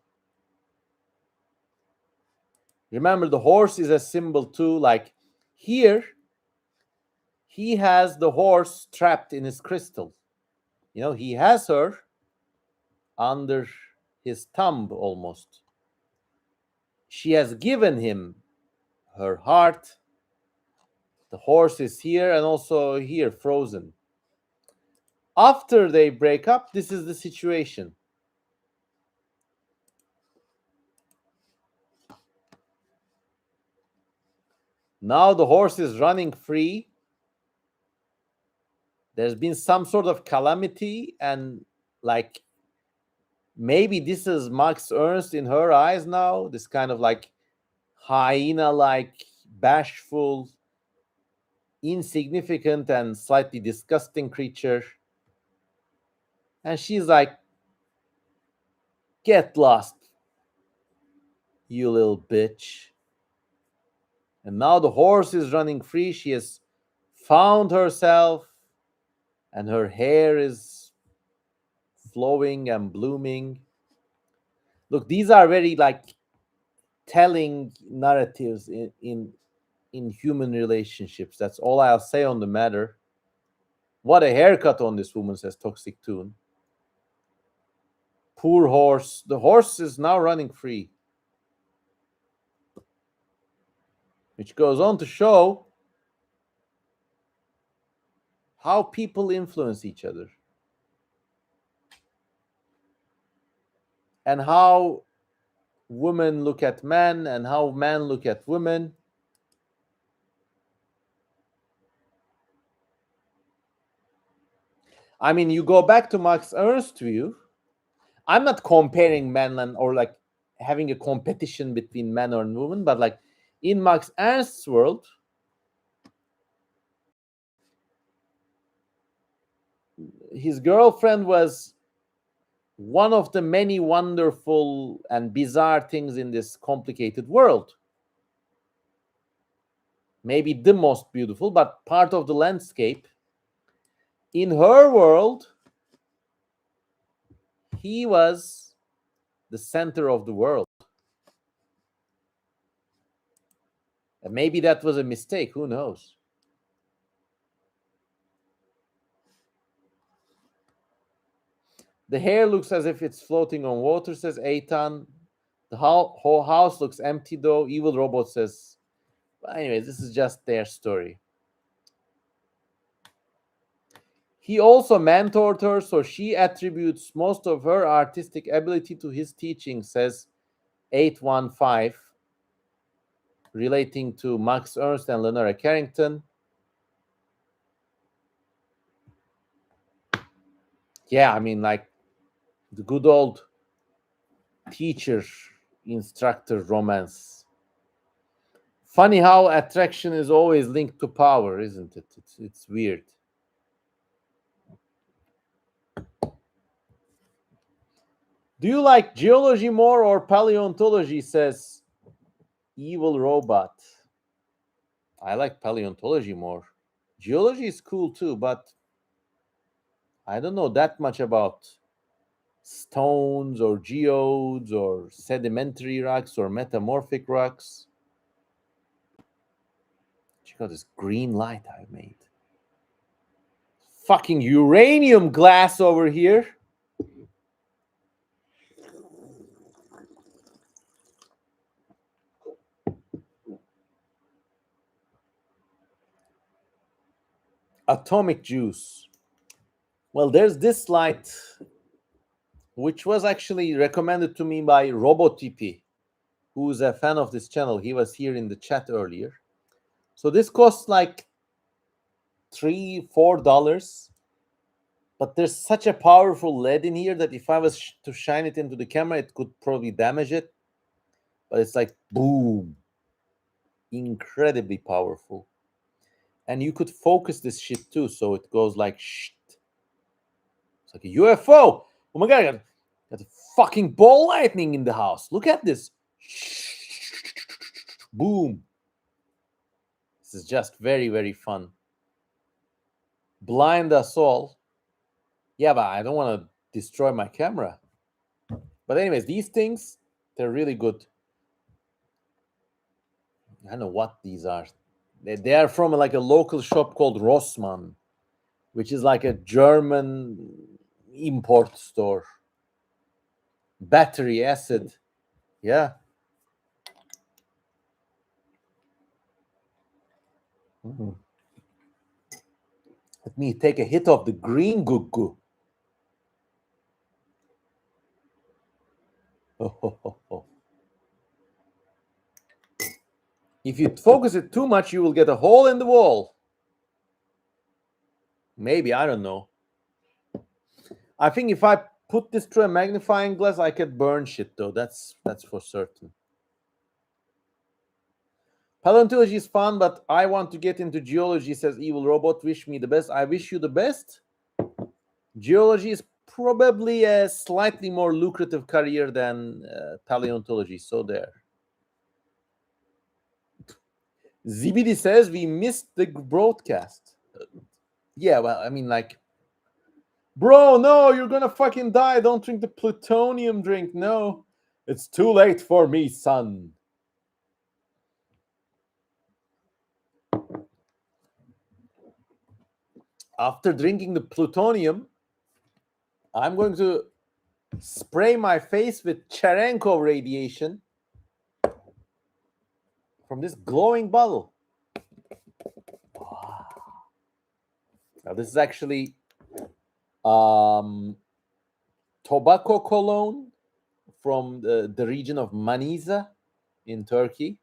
Remember, the horse is a symbol too. Like here, he has the horse trapped in his crystal. He has her under his thumb almost. She has given him her heart. The horse is here and also here, frozen. After they break up, this is the situation. Now the horse is running free. There's been some sort of calamity, and like maybe this is Max Ernst in her eyes now, this kind of like hyena-like, bashful, insignificant, and slightly disgusting creature. And she's like, get lost, you little bitch. And now the horse is running free. She has found herself, and her hair is flowing and blooming. Look, these are very like telling narratives in human relationships. That's all I'll say on the matter. What a haircut on this woman, says Toxic Tune. Poor horse. The horse is now running free. Which goes on to show how people influence each other. And how women look at men and how men look at women. I mean, you go back to Max Ernst's view. I'm not comparing men and or like having a competition between men or women, but like in Max Ernst's world, his girlfriend was one of the many wonderful and bizarre things in this complicated world. Maybe the most beautiful, but part of the landscape. In her world, he was the center of the world. And maybe that was a mistake, who knows? The hair looks as if it's floating on water, says Eitan. The whole house looks empty, though. Evil Robot says, well, anyways, this is just their story. He also mentored her, so she attributes most of her artistic ability to his teaching, says 815, relating to Max Ernst and Lenora Carrington. Yeah, I mean, like the good old teacher-instructor romance. Funny how attraction is always linked to power, isn't it? It's weird. Do you like geology more or paleontology, says Evil Robot. I like paleontology more. Geology is cool too, but I don't know that much about stones or geodes or sedimentary rocks or metamorphic rocks. Check out this green light I made. Fucking uranium glass over here. Atomic juice. Well, there's this light, which was actually recommended to me by RoboTP, who's a fan of this channel. He was here in the chat earlier. So this costs like $3-4, but there's such a powerful LED in here that if I was to shine it into the camera, it could probably damage it. But it's like boom, incredibly powerful. And you could focus this shit too, so it goes like shit. It's like a UFO. Oh my god, I got a fucking ball lightning in the house. Look at this. Boom. This is just very, very fun. Blind us all. Yeah, but I don't want to destroy my camera. But anyways, these things, they're really good. I don't know what these are. They are from like a local shop called Rossmann, which is like a German import store. Battery acid. Yeah. Mm. Let me take a hit of the green goo. Oh. If you focus it too much, you will get a hole in the wall. Maybe, I don't know. I think if I put this through a magnifying glass, I could burn shit, though. That's for certain. Paleontology is fun, but I want to get into geology, says Evil Robot. Wish me the best. I wish you the best. Geology is probably a slightly more lucrative career than paleontology, so there. Zibidi says we missed the broadcast. Yeah, well, I mean, like, bro, no, you're gonna fucking die. Don't drink the plutonium drink. No, it's too late for me, son. After drinking the plutonium, I'm going to spray my face with Cherenkov radiation from this glowing bottle. Wow. Now, this is actually tobacco cologne from the region of Manisa in Turkey.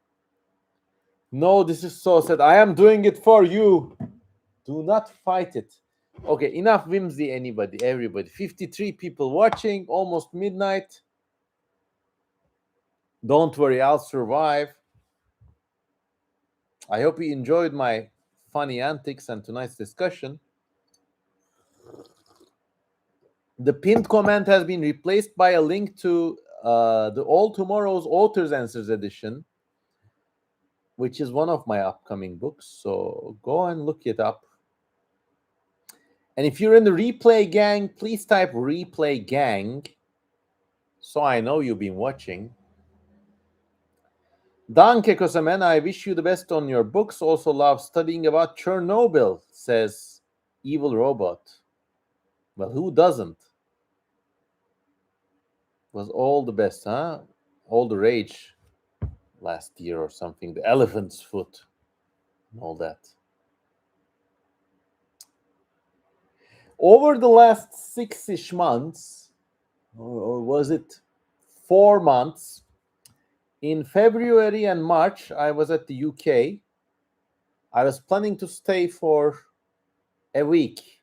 No, this is so sad. I am doing it for you. Do not fight it. Okay, enough whimsy, everybody. 53 people watching, almost midnight. Don't worry, I'll survive. I hope you enjoyed my funny antics and tonight's discussion. The pinned comment has been replaced by a link to the All Tomorrow's Author's Answers edition, which is one of my upcoming books. So go and look it up. And if you're in the replay gang, please type replay gang so I know you've been watching. Danke, Kosemen. I wish you the best on your books. Also love studying about Chernobyl, says Evil Robot. Well, who doesn't? Was all the best, huh? All the rage last year or something. The elephant's foot and all that. Over the last 6-ish months, or was it 4 months, in February and March, I was at the UK. I was planning to stay for a week.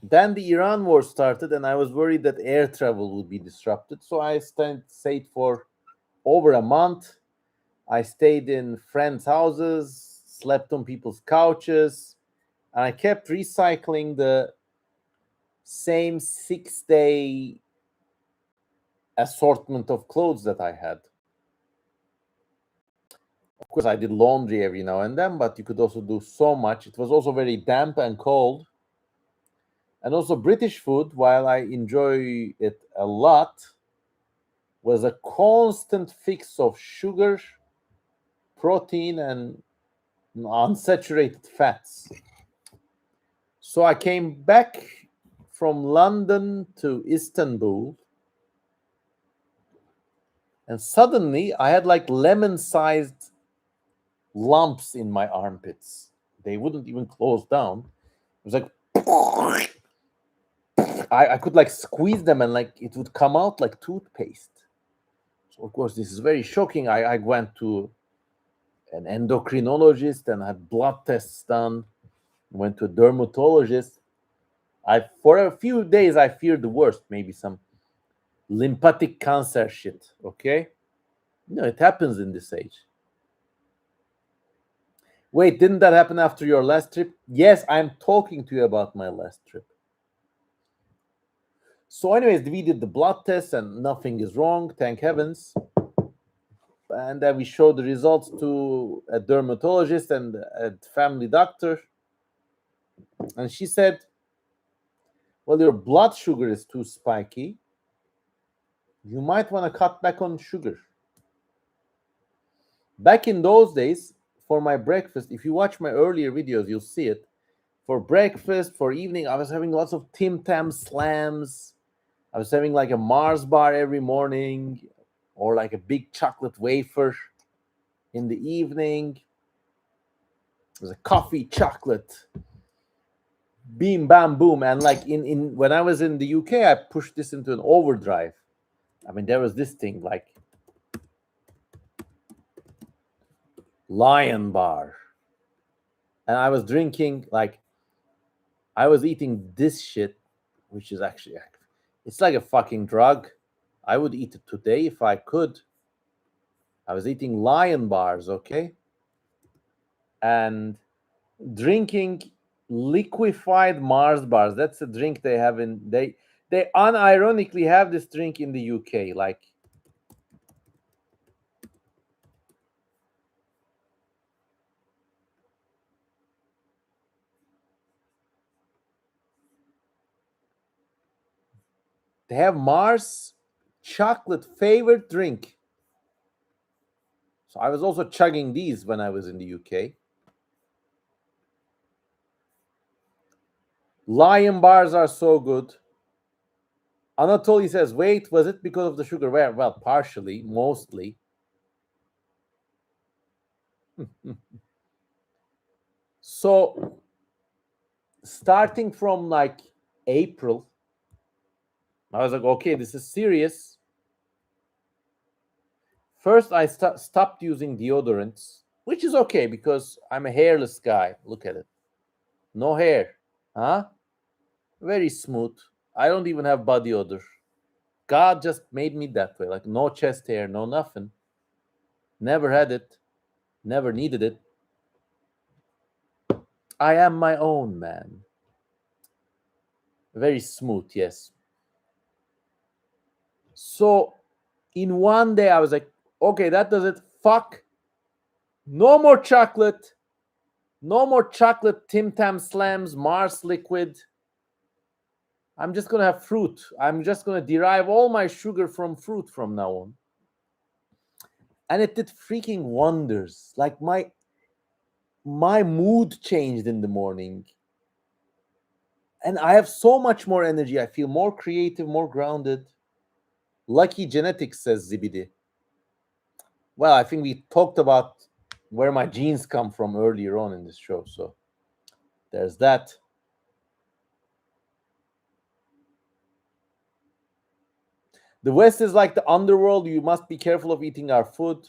Then the Iran war started, and I was worried that air travel would be disrupted. So I stayed for over a month. I stayed in friends' houses, slept on people's couches, and I kept recycling the same 6-day assortment of clothes that I had. Of course, I did laundry every now and then, but you could also do so much. It was also very damp and cold. And also British food, while I enjoy it a lot, was a constant fix of sugar, protein, and unsaturated fats. So I came back from London to Istanbul, and suddenly I had like lemon-sized lumps in my armpits. They wouldn't even close down. It was like I could like squeeze them and like it would come out like toothpaste. So of course this is very shocking. I went to an endocrinologist and had blood tests done. Went to a dermatologist. For a few days I feared the worst, maybe some lymphatic cancer shit. Okay, no, it happens in this age. Wait, didn't that happen after your last trip? Yes, I'm talking to you about my last trip. So anyways, we did the blood test and nothing is wrong, thank heavens. And then we showed the results to a dermatologist and a family doctor. And she said, well, your blood sugar is too spiky. You might want to cut back on sugar. Back in those days, for my breakfast, if you watch my earlier videos, you'll see it. For breakfast, for evening, I was having lots of Tim Tam slams. I was having like a Mars bar every morning or like a big chocolate wafer in the evening. It was a coffee, chocolate, beam, bam, boom. And like in when I was in the UK, I pushed this into an overdrive. I mean, there was this thing like Lion Bar. And I was drinking, like, I was eating this shit, which is actually, it's like a fucking drug. I would eat it today if I could. I was eating Lion Bars, okay? And drinking liquefied Mars bars. That's a drink they have they unironically have this drink in the UK. Like, they have Mars chocolate flavored drink. So I was also chugging these when I was in the UK. Lion bars are so good. Anatoly says, wait, was it because of the sugar? Well, partially, mostly. So, starting from like April, I was like, okay, this is serious. First, I stopped using deodorants, which is okay because I'm a hairless guy. Look at it. No hair. Huh? Very smooth. I don't even have body odor. God just made me that way. Like no chest hair, no nothing. Never had it. Never needed it. I am my own man. Very smooth, yes. So in one day, I was like, okay, that does it. Fuck. No more chocolate. No more chocolate Tim Tam Slams, Mars Liquid. I'm just going to have fruit. I'm just going to derive all my sugar from fruit from now on. And it did freaking wonders. Like my mood changed in the morning. And I have so much more energy. I feel more creative, more grounded. Lucky genetics, says Zibidi. Well, I think we talked about where my genes come from earlier on in this show. So there's that. The West is like the underworld. You must be careful of eating our food.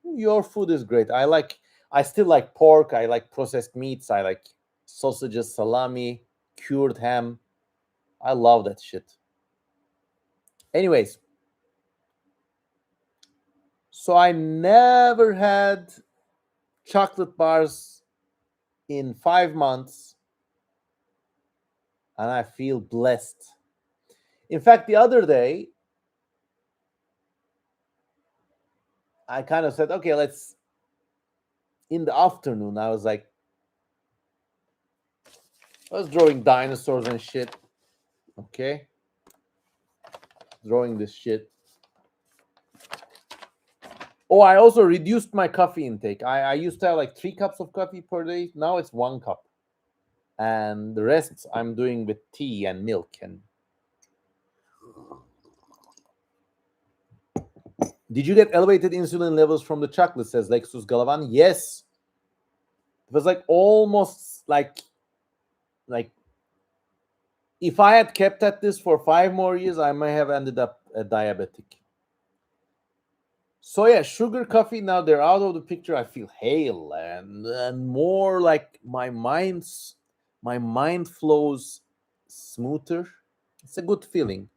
Your food is great. I still like pork. I like processed meats. I like sausages, salami, cured ham. I love that shit. Anyways, so I never had chocolate bars in 5 months, and I feel blessed. In fact, the other day, I kind of said, okay, in the afternoon, I was like, I was drawing dinosaurs and shit. Okay. Drawing this shit. Oh, I also reduced my coffee intake. I used to have like 3 cups of coffee per day. Now it's 1 cup. And the rest I'm doing with tea and milk. And did you get elevated insulin levels from the chocolate, says Lexus Galavan? Yes. It was like almost like if I had kept at this for 5 more years, I might have ended up a diabetic. So yeah, sugar, coffee, now they're out of the picture. I feel hale and more like my mind flows smoother. It's a good feeling.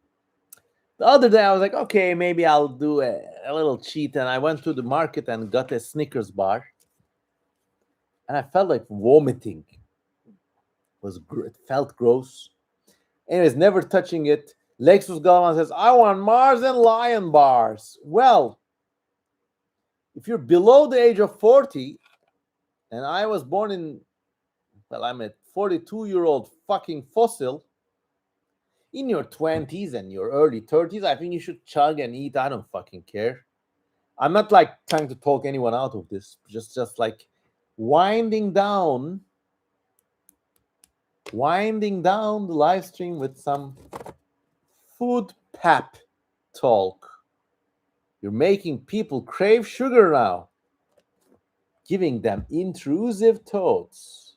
The other day I was like, okay, maybe I'll do a little cheat, and I went to the market and got a Snickers bar, and I felt like vomiting. It felt gross. Anyways, never touching it. Lexus Galvan says, I want Mars and Lion bars. Well, if you're below the age of 40, and I was born I'm a 42-year-old fucking fossil, in your 20s and your early 30s, I think you should chug and eat. I don't fucking care. I'm not like trying to talk anyone out of this. Just like winding down the live stream with some food pap talk. You're making people crave sugar now, giving them intrusive thoughts.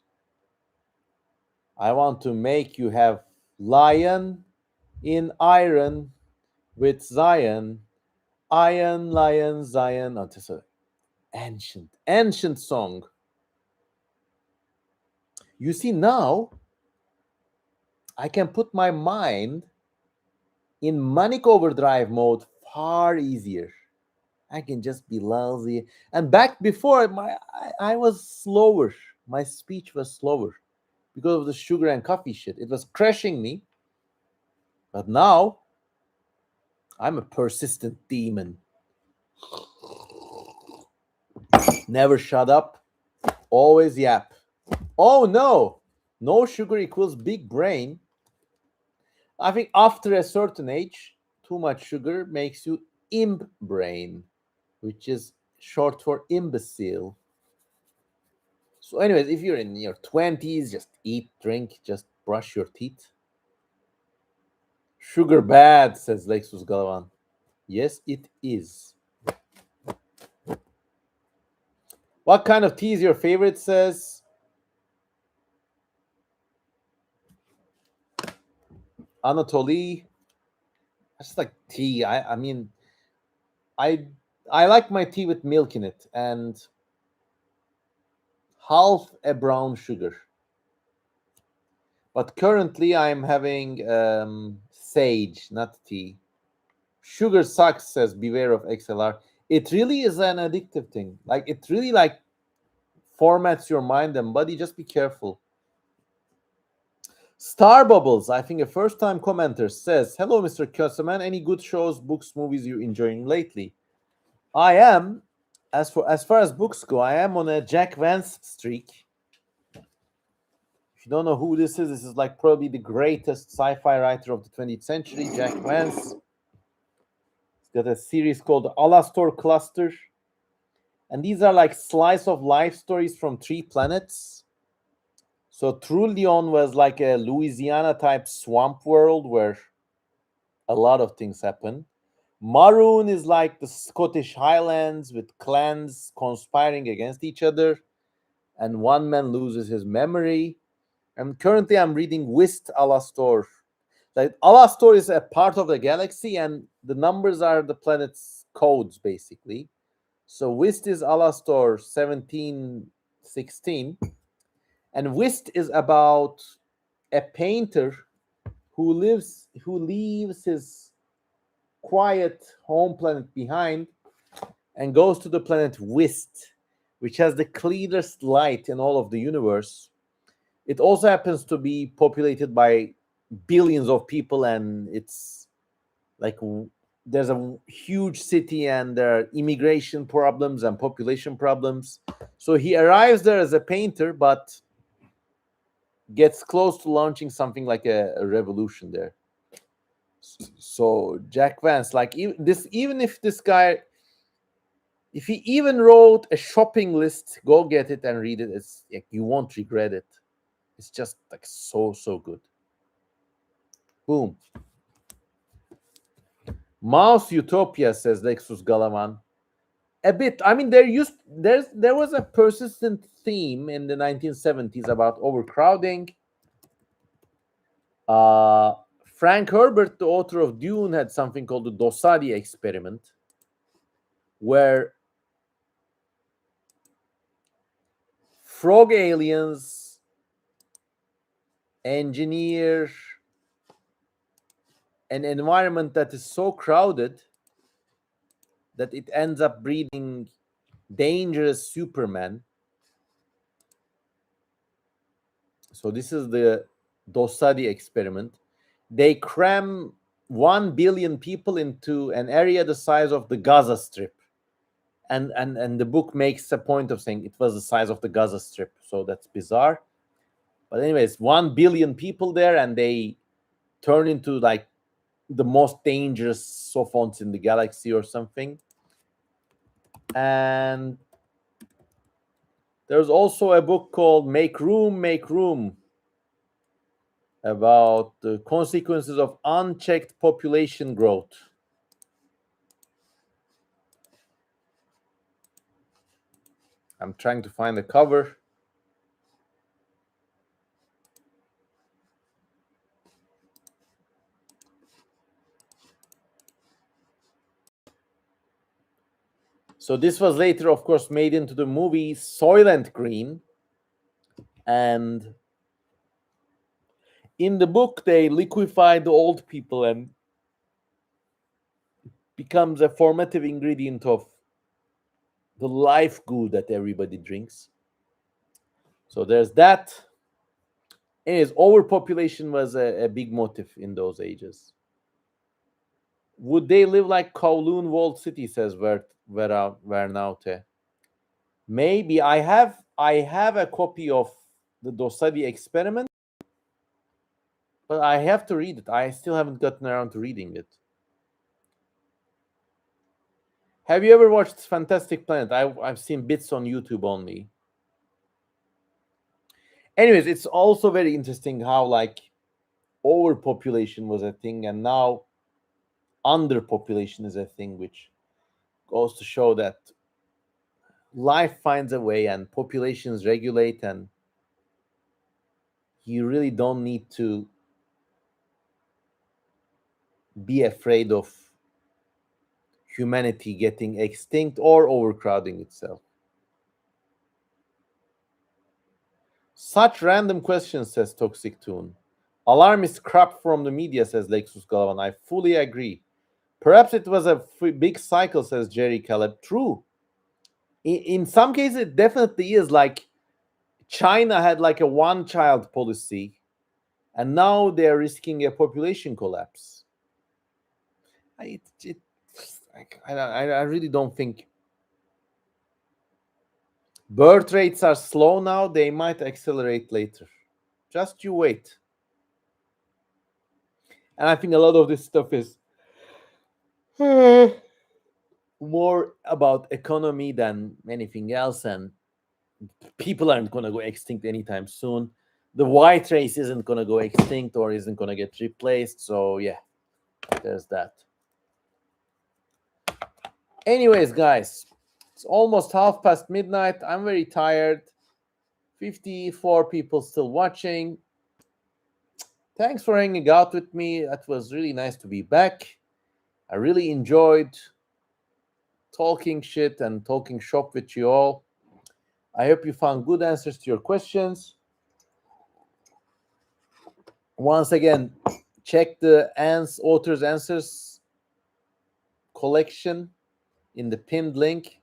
I want to make you have lion in iron with Zion. Iron, lion, Zion. Oh, this is an ancient song. You see, now I can put my mind in manic overdrive mode far easier. I can just be lousy. And back before, I was slower. My speech was slower because of the sugar and coffee shit. It was crushing me. But now I'm a persistent demon. Never shut up. Always yap. Oh no. No sugar equals big brain. I think after a certain age, too much sugar makes you imp brain, which is short for imbecile. So, anyways, if you're in your 20s, just eat, drink, just brush your teeth? Sugar bad, says Lexus Galavan. Yes, it is. What kind of tea is your favorite, says Anatoly. I just like tea. I mean, I I like my tea with milk in it and half a brown sugar. But currently, I'm having sage, not tea. Sugar sucks, says Beware of XLR. It really is an addictive thing. Like it really like formats your mind and body. Just be careful. Star Bubbles, I think a first-time commenter, says, "Hello, Mr. Köseman. Any good shows, books, movies you enjoying lately?" I am, as far as books go, I am on a Jack Vance streak. If you don't know who this is like probably the greatest sci-fi writer of the 20th century, Jack Vance. He's got a series called Alastor Cluster, and these are like slice of life stories from 3 planets. So True Leon was like a Louisiana type swamp world where a lot of things happen. Maroon is like the Scottish Highlands with clans conspiring against each other, and one man loses his memory. And currently, I'm reading Whist Alastor. Like Alastor is a part of the galaxy, and the numbers are the planet's codes, basically. So Whist is Alastor 1716, and Whist is about a painter who leaves his quiet home planet behind and goes to the planet Whist, which has the clearest light in all of the universe. It also happens to be populated by billions of people, and it's like there's a huge city, and there are immigration problems and population problems. So he arrives there as a painter, but gets close to launching something like a revolution there. So Jack Vance, like even if this guy, if he even wrote a shopping list, go get it and read it. It's like you won't regret it. It's just like so good. Boom. Mouse Utopia, says Lexus Galaman. A bit. I mean, there was a persistent theme in the 1970s about overcrowding. Frank Herbert, the author of Dune, had something called the Dosadi experiment, where frog aliens engineer an environment that is so crowded that it ends up breeding dangerous supermen. So this is the Dosadi experiment. They cram 1 billion people into an area the size of the Gaza Strip. And the book makes a point of saying it was the size of the Gaza Strip. So that's bizarre. But anyways, 1 billion people there, and they turn into like the most dangerous sophons in the galaxy or something. And there's also a book called Make Room, about the consequences of unchecked population growth. I'm trying to find the cover. So this was later, of course, made into the movie Soylent Green. And in the book, they liquefy the old people and becomes a formative ingredient of the life goo that everybody drinks. So there's that. Anyways, overpopulation was a big motive in those ages. Would they live like Kowloon walled city, says Vernaute. Maybe I have a copy of the Dosadi experiment, but I have to read it. I still haven't gotten around to reading it. Have you ever watched Fantastic Planet? I've seen bits on YouTube only. Anyways, it's also very interesting how like overpopulation was a thing and now underpopulation is a thing, which goes to show that life finds a way and populations regulate, and you really don't need to be afraid of humanity getting extinct or overcrowding itself. Such random questions, says Toxic Tune. Alarmist crap from the media, says Lexus Galavan. I fully agree. Perhaps it was a big cycle, says Jerry Caleb. True. In some cases, it definitely is. Like China had like a one-child policy, and now they're risking a population collapse. I really don't think birth rates are slow now. They might accelerate later. Just you wait. And I think a lot of this stuff is more about economy than anything else, and people aren't going to go extinct anytime soon. The white race isn't going to go extinct or isn't going to get replaced. So yeah, there's that. Anyways, guys, it's almost midnight. I'm very tired. 54 people still watching. Thanks for hanging out with me. That was really nice to be back. I really enjoyed talking shit and talking shop with you all. I hope you found good answers to your questions. Once again, check the author's answers collection in the pinned link.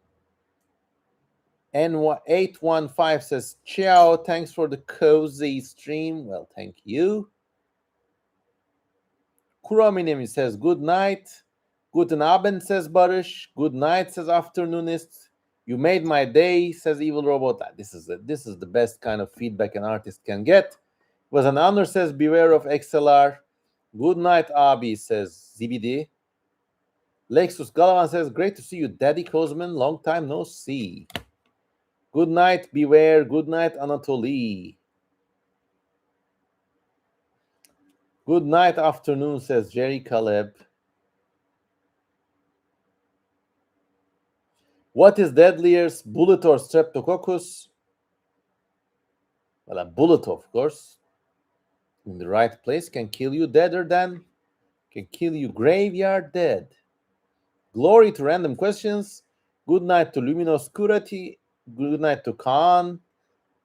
N815 says, ciao, thanks for the cozy stream. Well, thank you. Kurominemi says, good night. Guten Abend, says Barish. Good night, says Afternoonist. You made my day, says Evil Robot. This is the best kind of feedback an artist can get. It was an honor, says Beware of XLR. Good night, Abi, says ZBD. Lexus Galavan says, great to see you, Daddy Kozman. Long time no see. Good night, Beware. Good night, Anatoly. Good night, afternoon, says Jerry Caleb. What is deadlier, bullet or streptococcus? Well, a bullet, of course, in the right place can kill you deader than, can kill you graveyard dead. Glory to random questions. Good night to Luminoscurity. Good night to Khan.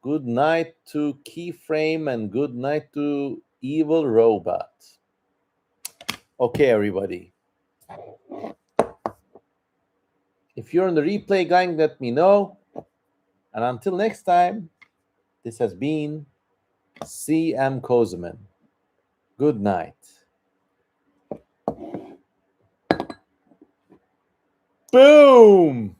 Good night to Keyframe. And good night to Evil Robot. Okay, everybody. If you're on the replay, gang, let me know. And until next time, this has been CM Kozeman. Good night. Boom!